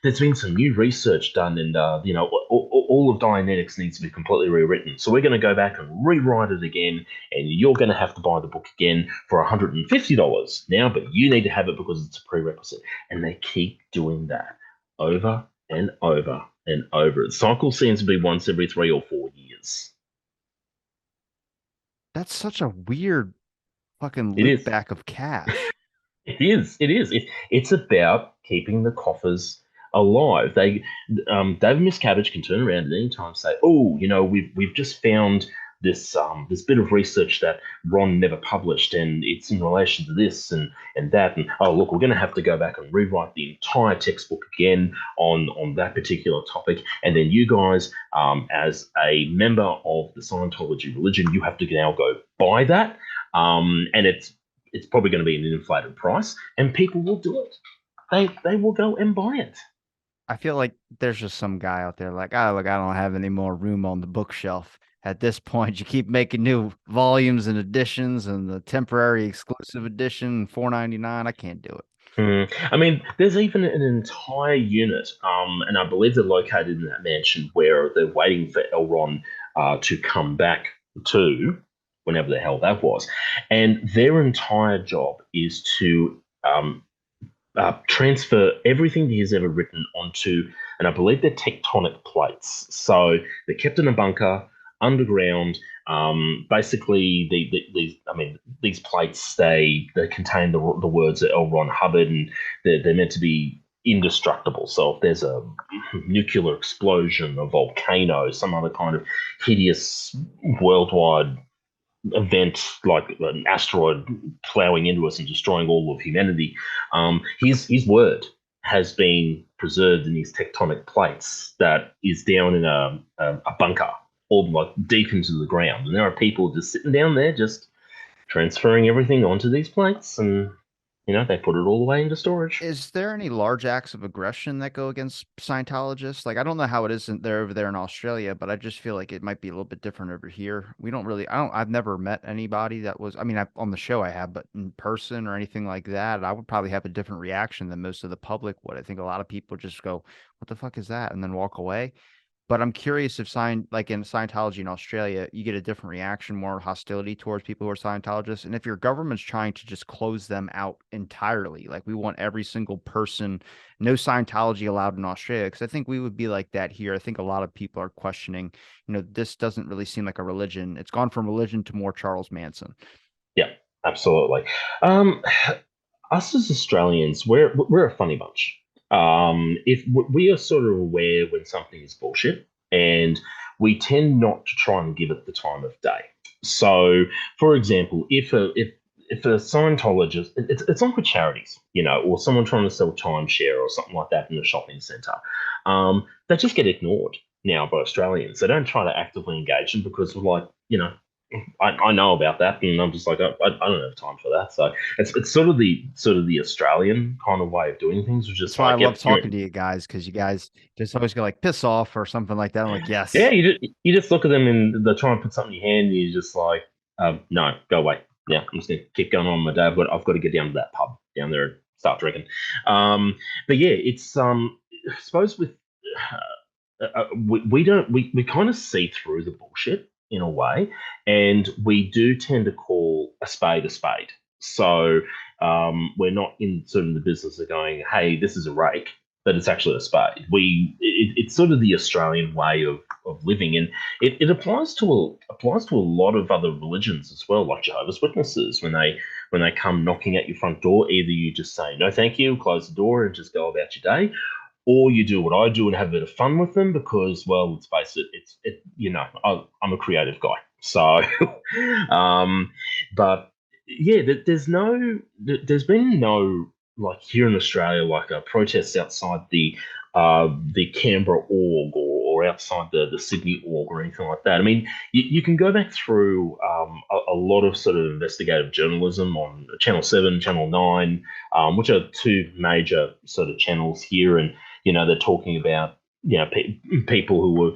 there's been some new research done, and all of Dianetics needs to be completely rewritten. So we're going to go back and rewrite it again, and you're going to have to buy the book again for $150 now, but you need to have it because it's a prerequisite. And they keep doing that over and over and over. The cycle seems to be once every 3 or 4 years. That's such a weird fucking It loop is. back of cash. It is. It is. It's about keeping the coffers alive. David Miscavige can turn around at any time and say, "Oh, we've just found this bit of research that Ron never published, and it's in relation to this and that. And oh, look, we're going to have to go back and rewrite the entire textbook again on that particular topic. And then you guys, as a member of the Scientology religion, you have to now go buy that. And it's probably going to be an inflated price, and people will do it. They will go and buy it. I feel like there's just some guy out there like, oh, look, I don't have any more room on the bookshelf. At this point, you keep making new volumes and editions and the temporary exclusive edition, 4.99. I can't do it. I mean, there's even an entire unit, and I believe they're located in that mansion where they're waiting for Elron to come back to, whenever the hell that was. And their entire job is to transfer everything that he's ever written onto, and I believe they're tectonic plates. So they're kept in a bunker underground. Basically, these, I mean, these plates, they contain the words of L. Ron Hubbard, and they're meant to be indestructible. So if there's a nuclear explosion, a volcano, some other kind of hideous worldwide event like an asteroid plowing into us and destroying all of humanity, his word has been preserved in these tectonic plates that is down in a bunker or like deep into the ground. And there are people just sitting down there just transferring everything onto these plates, and they put it all away into storage. Is there any large acts of aggression that go against Scientologists? Like, I don't know how it is there over there in Australia, but I just feel like it might be a little bit different over here. We don't really, I've never met anybody that was, I mean, on the show I have, but in person or anything like that, I would probably have a different reaction than most of the public would. I think a lot of people just go, what the fuck is that? And then walk away. But I'm curious if like in Scientology in Australia, you get a different reaction, more hostility towards people who are Scientologists. And if your government's trying to just close them out entirely, like we want every single person, no Scientology allowed in Australia, because I think we would be like that here. I think a lot of people are questioning, this doesn't really seem like a religion. It's gone from religion to more Charles Manson. Yeah, absolutely. Um, us as Australians, we're a funny bunch. If we are sort of aware when something is bullshit, and we tend not to try and give it the time of day. So, for example, if a Scientologist, it's like with charities, or someone trying to sell timeshare or something like that in a shopping centre, they just get ignored now by Australians. They don't try to actively engage them because, like, I know about that, and I'm just like, I don't have time for that. So it's sort of the Australian kind of way of doing things, which is That's why I like, love yep, talking to you guys, because you guys just always go like piss off or something like that. I'm like, yeah, yes. you just look at them and they try and put something in your hand, and you're just like, no, go away. Yeah, I'm just gonna keep going on with my day. I've got to get down to that pub down there and start drinking. But yeah, it's I suppose with we don't we kind of see through the bullshit in a way, and we do tend to call a spade a spade. So we're not in sort of the business of going, hey, this is a rake, but it's actually a spade. It's sort of the Australian way of living, and it applies to a lot of other religions as well, like Jehovah's Witnesses. When they come knocking at your front door, either you just say no, thank you, close the door, and just go about your day, or you do what I do and have a bit of fun with them because, well, let's face it, I'm a creative guy. So, um, but yeah, there's been no, like here in Australia, like protests outside the Canberra org, or outside the Sydney org or anything like that. I mean, you can go back through a lot of sort of investigative journalism on Channel 7, Channel 9, which are two major sort of channels here, and they're talking about people who were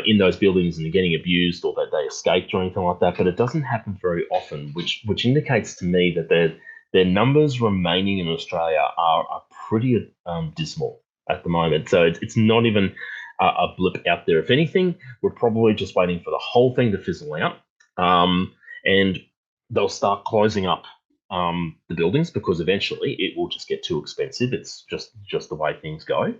in those buildings and getting abused, or that they escaped or anything like that. But it doesn't happen very often, which indicates to me that their numbers remaining in Australia are pretty dismal at the moment. So it's not even a blip out there. If anything, we're probably just waiting for the whole thing to fizzle out, and they'll start closing up the buildings, because eventually it will just get too expensive. It's just the way things go.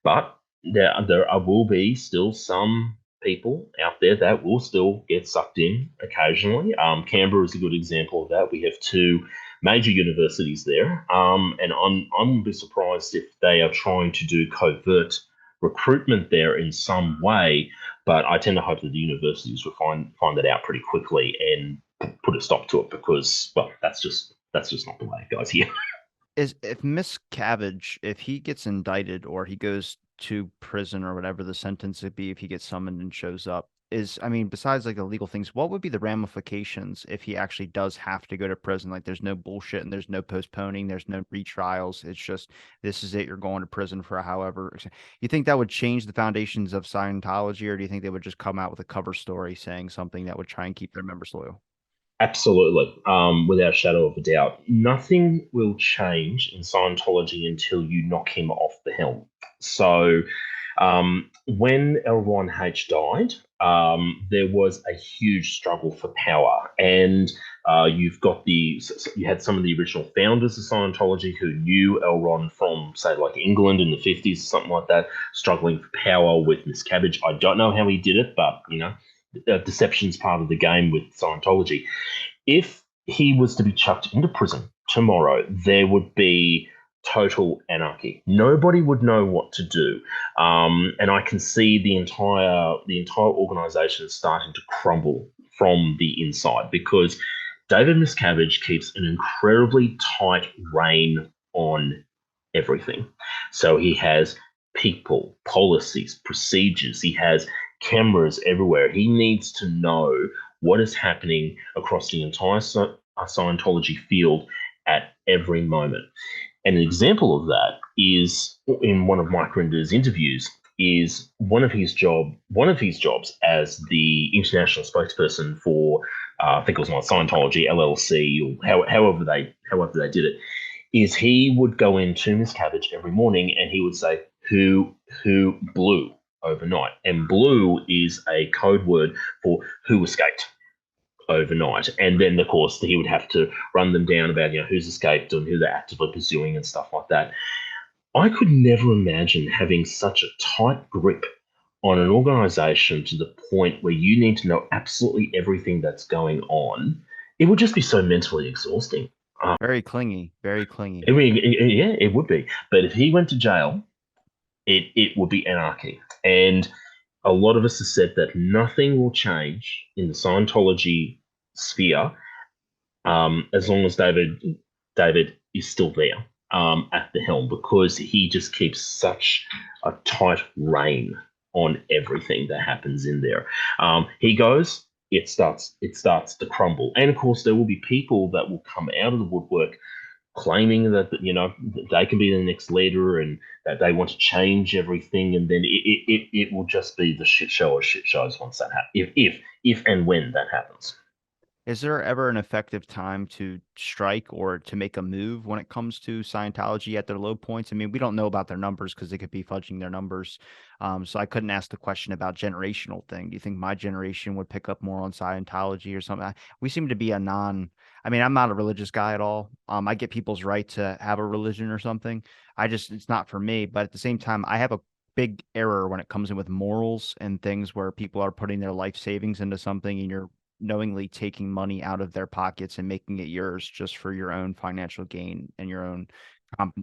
But there will be still some people out there that will still get sucked in occasionally. Canberra is a good example of that. We have two major universities there, and I'm going to be surprised if they are trying to do covert recruitment there in some way. But I tend to hope that the universities will find that out pretty quickly and put a stop to it, because, well, that's just not the way it goes here. Is if Miss Cabbage, if he gets indicted or he goes to prison or whatever the sentence would be, if he gets summoned and shows up, I mean, besides like the legal things, what would be the ramifications if he actually does have to go to prison? Like, there's no bullshit and there's no postponing, there's no retrials. It's just, this is it. You're going to prison for however. You think that would change the foundations of Scientology, or do you think they would just come out with a cover story saying something that would try and keep their members loyal? Absolutely, without a shadow of a doubt. Nothing will change in Scientology until you knock him off the helm. So, when L1H died, there was a huge struggle for power, and you had some of the original founders of Scientology who knew L. Ron from, say, like England in the 50s, something like that, struggling for power with Miscavige. I don't know how he did it, but deception's part of the game with Scientology. If he was to be chucked into prison tomorrow, there would be total anarchy. Nobody would know what to do, and I can see the entire organization starting to crumble from the inside because David Miscavige keeps an incredibly tight rein on everything. So he has people, policies, procedures. He has cameras everywhere. He needs to know what is happening across the entire Scientology field at every moment. And an example of that is in one of Mike Rinder's interviews is one of his jobs as the international spokesperson for I think it was not Scientology LLC or however they did it is he would go into Miscavige every morning and he would say who blew overnight, and blue is a code word for who escaped overnight. And then, of course, he would have to run them down about who's escaped and who they're actively pursuing and stuff like that. I could never imagine having such a tight grip on an organization to the point where you need to know absolutely everything that's going on. It would just be so mentally exhausting. Very clingy, very clingy. I mean, yeah, it would be. But if he went to jail, it would be anarchy. And a lot of us have said that nothing will change in the Scientology sphere as long as David is still there at the helm because he just keeps such a tight rein on everything that happens in there. He goes, it starts to crumble, and of course there will be people that will come out of the woodwork claiming that they can be the next leader and that they want to change everything, and then it will just be the shit show of shit shows once that happens. If and when that happens. Is there ever an effective time to strike or to make a move when it comes to Scientology at their low points? I mean, we don't know about their numbers because they could be fudging their numbers. So I couldn't ask the question about generational thing. Do you think my generation would pick up more on Scientology or something? We seem to be a non. I mean, I'm not a religious guy at all. I get people's right to have a religion or something. It's not for me. But at the same time, I have a big error when it comes in with morals and things where people are putting their life savings into something and you're knowingly taking money out of their pockets and making it yours just for your own financial gain and your own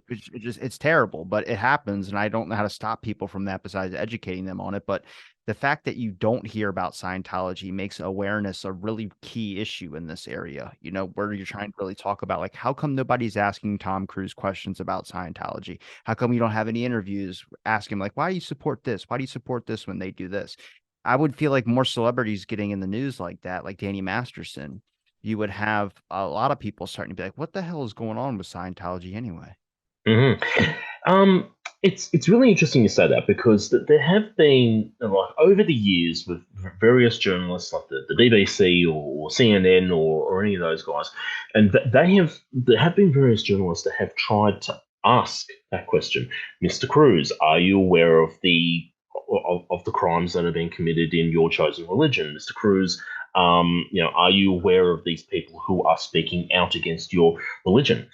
it's terrible, but it happens, and I don't know how to stop people from that besides educating them on it. But the fact that you don't hear about Scientology makes awareness a really key issue in this area, where you're trying to really talk about like how come nobody's asking Tom Cruise questions about Scientology? How come you don't have any interviews asking like why do you support this? Why do you support this when they do this? I would feel like more celebrities getting in the news like that, like Danny Masterson, you would have a lot of people starting to be like, what the hell is going on with Scientology anyway? hmm Um, it's really interesting you say that because there have been like over the years with various journalists like the BBC or CNN or any of those guys, and there have been various journalists that have tried to ask that question, Mr. Cruz, are you aware of the crimes that have been committed in your chosen religion, Mr. Cruz? Are you aware of these people who are speaking out against your religion?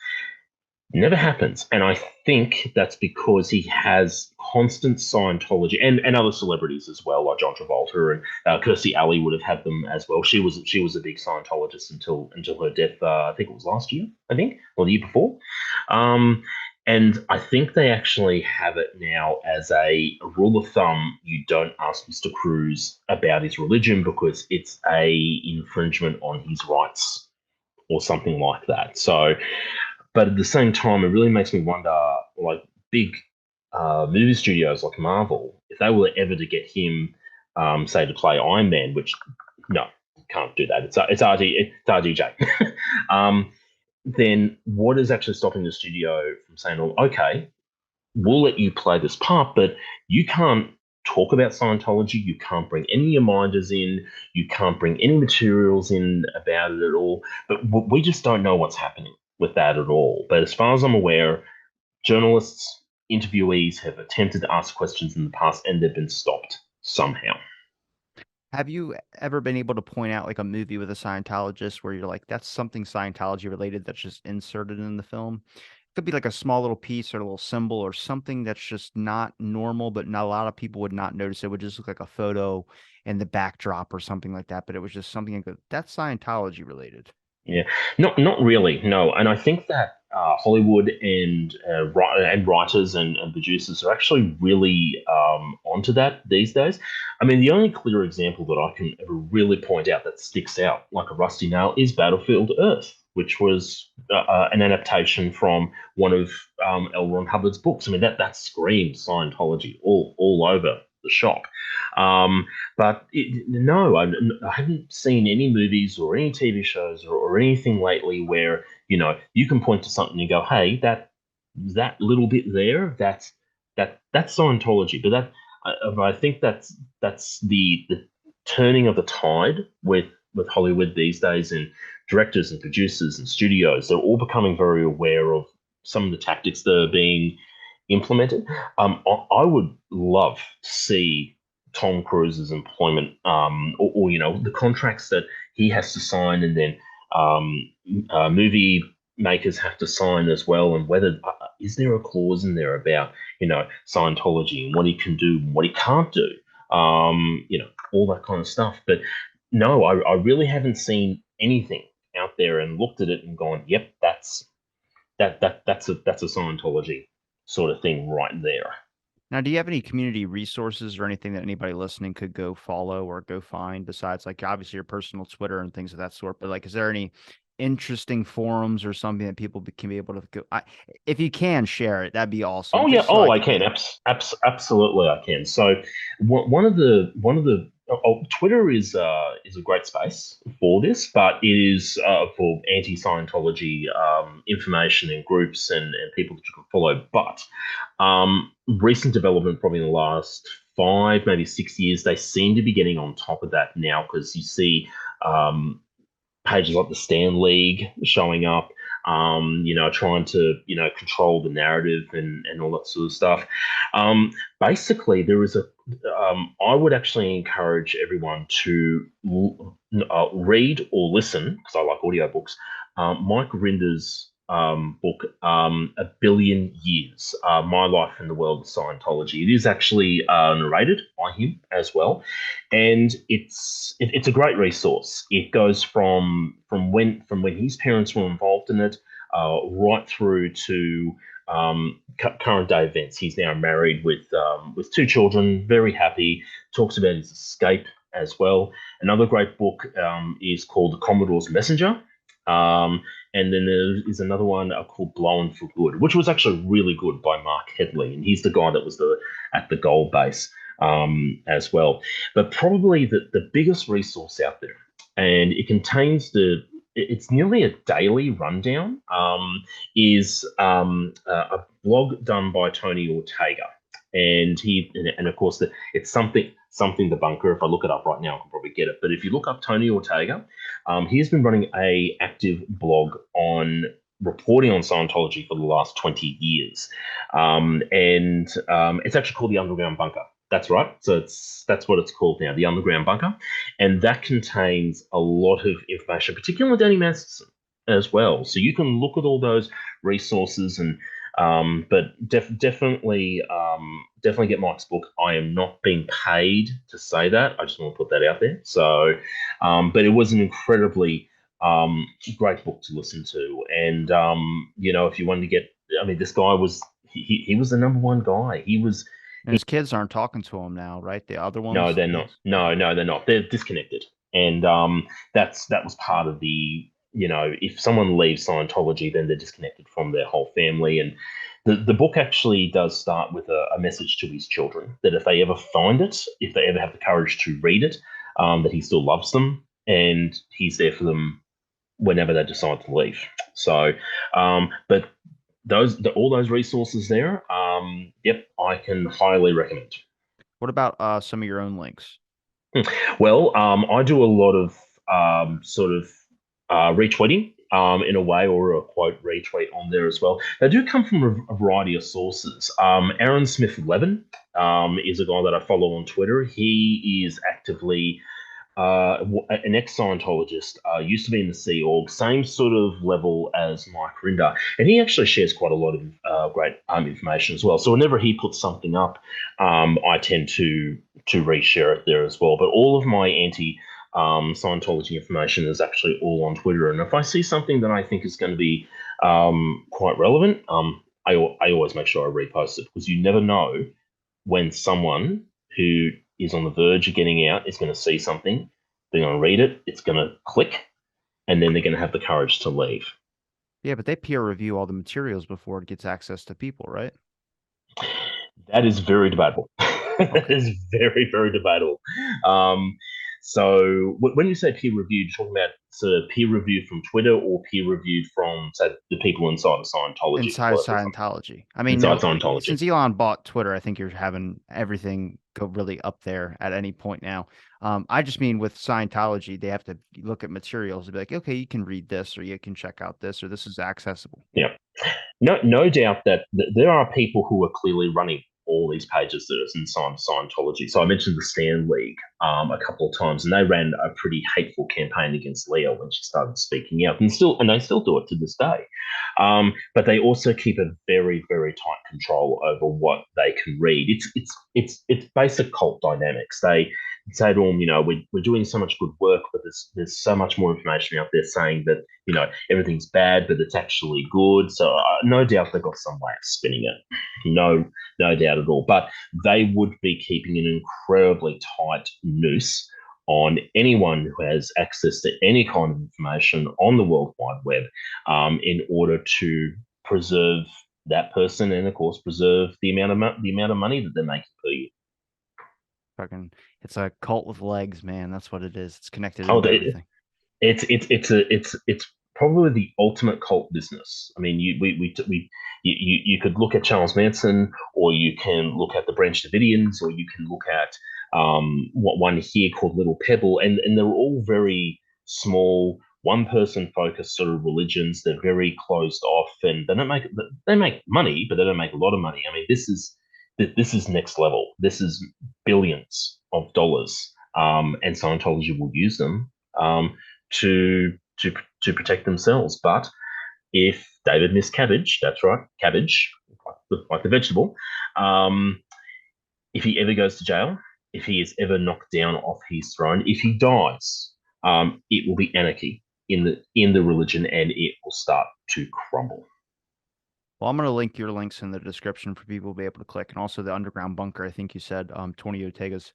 Never happens. And I think that's because he has constant Scientology and other celebrities as well, like John Travolta and Kirstie Alley would have had them as well. She was a big Scientologist until her death. I think it was last year, I think, or the year before. Um, and I think they actually have it now as a rule of thumb: you don't ask Mr. Cruz about his religion because it's a infringement on his rights or something like that. So but at the same time, it really makes me wonder, like big movie studios like Marvel, if they were ever to get him, say, to play Iron Man, which no, can't do that. It's RDJ. um, then what is actually stopping the studio from saying, "Well, okay, we'll let you play this part, but you can't." talk about Scientology. You can't bring any reminders in. You can't bring any materials in about it at all. But we just don't know what's happening with that at all. But as far as I'm aware, journalists, interviewees have attempted to ask questions in the past and they've been stopped somehow. Have you ever been able to point out like a movie with a Scientologist where you're like, that's something Scientology related that's just inserted in the film? It could be like a small little piece or a little symbol or something that's just not normal, but not a lot of people would not notice. It would just look like a photo in the backdrop or something like that. But it was just something like, that's Scientology related. Yeah, not really, no. And I think that Hollywood and writers and producers are actually really onto that these days. I mean, the only clear example that I can ever really point out that sticks out like a rusty nail is Battlefield Earth, which was an adaptation from one of L. Ron Hubbard's books. I mean, that screams Scientology all over the shop. Um, no, I haven't seen any movies or any TV shows or anything lately where, you can point to something and go, hey, that little bit there, that's Scientology. I think that's the turning of the tide with Hollywood these days, and directors and producers and studios. They're all becoming very aware of some of the tactics that are being implemented. I would love to see Tom Cruise's employment, or the contracts that he has to sign, and then movie makers have to sign as well, and whether is there a clause in there about Scientology and what he can do and what he can't do, all that kind of stuff. But no, I really haven't seen anything out there and looked at it and gone, yep, that's a Scientology sort of thing right there. Now, do you have any community resources or anything that anybody listening could go follow or go find besides like obviously your personal Twitter and things of that sort? But like, is there any interesting forums or something that people can be able to go? If you can share it, that'd be awesome. Oh yeah, Just so oh I I could can, get it. absolutely I can. So one of the Twitter is a great space for this, but it is for anti-Scientology information and groups and people that you can follow. But recent development, probably in the last 5, maybe 6 years, they seem to be getting on top of that now because you see um, pages like the Stan League showing up, trying to, control the narrative and all that sort of stuff. Basically, there is I would actually encourage everyone to read or listen, because I like audiobooks, Mike Rinder's book, A Billion Years, My Life in the World of Scientology. It is actually narrated by him as well, and it's a great resource. It goes from when his parents were involved in it, right through to current day events. He's now married with two children, very happy. Talks about his escape as well. Another great book is called The Commodore's Messenger. Um, and then there is another one called Blown for Good, which was actually really good by Mark Headley, and he's the guy that was at the gold base as well. But probably the biggest resource out there, and it's nearly a daily rundown, is a blog done by Tony Ortega. And of course it's something the bunker. If I look it up right now, I can probably get it. But if you look up Tony Ortega, he has been running a active blog on reporting on Scientology for the last 20 years. And it's actually called the Underground Bunker. That's right. So that's what it's called now, the Underground Bunker, and that contains a lot of information, particularly Danny Masterson as well. So you can look at all those resources, and definitely get Mike's book. I am not being paid to say that. I just want to put that out there. So, but it was an incredibly great book to listen to, and if you wanted to get, I mean, this guy was he was the number one guy. He was. And his kids aren't talking to him now, right? The other No, ones. they're not. No, they're not. They're disconnected, and that was part of the. If someone leaves Scientology, then they're disconnected from their whole family. And the book actually does start with a message to his children that if they ever find it, if they ever have the courage to read it, that he still loves them and he's there for them whenever they decide to leave. So, but all those resources there, yep, I can highly recommend. What about some of your own links? Well, I do a lot of sort of retweeting in a way, or a quote retweet on there as well. They do come from a variety of sources. Aaron Smith 11 is a guy that I follow on Twitter. He is actively an ex-Scientologist, used to be in the Sea Org, same sort of level as Mike Rinder, and he actually shares quite a lot of great information as well. So whenever he puts something up, I tend to reshare it there as well. But all of my anti Scientology information is actually all on Twitter, and if I see something that I think is going to be quite relevant, I always make sure I repost it, because you never know when someone who is on the verge of getting out is going to see something, they're going to read it, it's going to click, and then they're going to have the courage to leave. Yeah, but they peer review all the materials before it gets access to people, right? That is very debatable. That Okay. is very, very debatable. Um, so when you say peer reviewed, you're talking about sort of peer review from Twitter, or peer reviewed from, say, the people inside of Scientology, Inside for example, Scientology. I mean, inside no, Scientology. since Elon bought Twitter, I think you're having everything go really up there at any point now. I just mean with Scientology, they have to look at materials and be like, okay, you can read this, or you can check out this, or this is accessible. Yeah. No doubt that there are people who are clearly running all these pages that are inside Scientology. So I mentioned the Stan League a couple of times, and they ran a pretty hateful campaign against Leah when she started speaking out, and they still do it to this day. But they also keep a very, very tight control over what they can read. It's basic cult dynamics. They say to them, we're doing so much good work, but there's so much more information out there saying that everything's bad, but it's actually good. So no doubt they've got some way of spinning it. No doubt at all. But they would be keeping an incredibly tight noose on anyone who has access to any kind of information on the World Wide Web, in order to preserve that person, and of course preserve the amount of money that they're making per year. Fucking, it's a cult with legs, man. That's what it is. It's connected Oh, into everything. it's probably the ultimate cult business. I mean, you could look at Charles Manson, or you can look at the Branch Davidians, or you can look at what one here called Little Pebble, and they're all very small, one person focused sort of religions. They're very closed off, and they make money, but they don't make a lot of money. I mean, this is next level. This is billions of dollars, and Scientology will use them to to to protect themselves. But if David Miscavige, that's right, cabbage, like the vegetable, um, if he ever goes to jail, if he is ever knocked down off his throne, if he dies, it will be anarchy in the religion, and it will start to crumble. Well, I'm going to link your links in the description for people to be able to click, and also the Underground Bunker. I think you said Tony Ortega's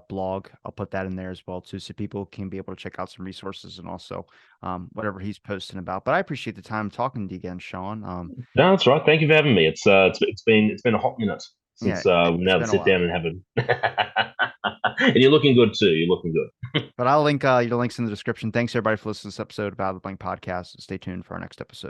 blog. I'll put that in there as well too, so people can be able to check out some resources, and also whatever he's posting about. But I appreciate the time talking to you again, Sean. No, that's right. Thank you for having me. It's been a hot minute Yeah, since we're it's now to been a sit while. down and have a. And you're looking good too. You're looking good. But I'll link your links in the description. Thanks everybody for listening to this episode of Out of the Blank Podcast. Stay tuned for our next episode.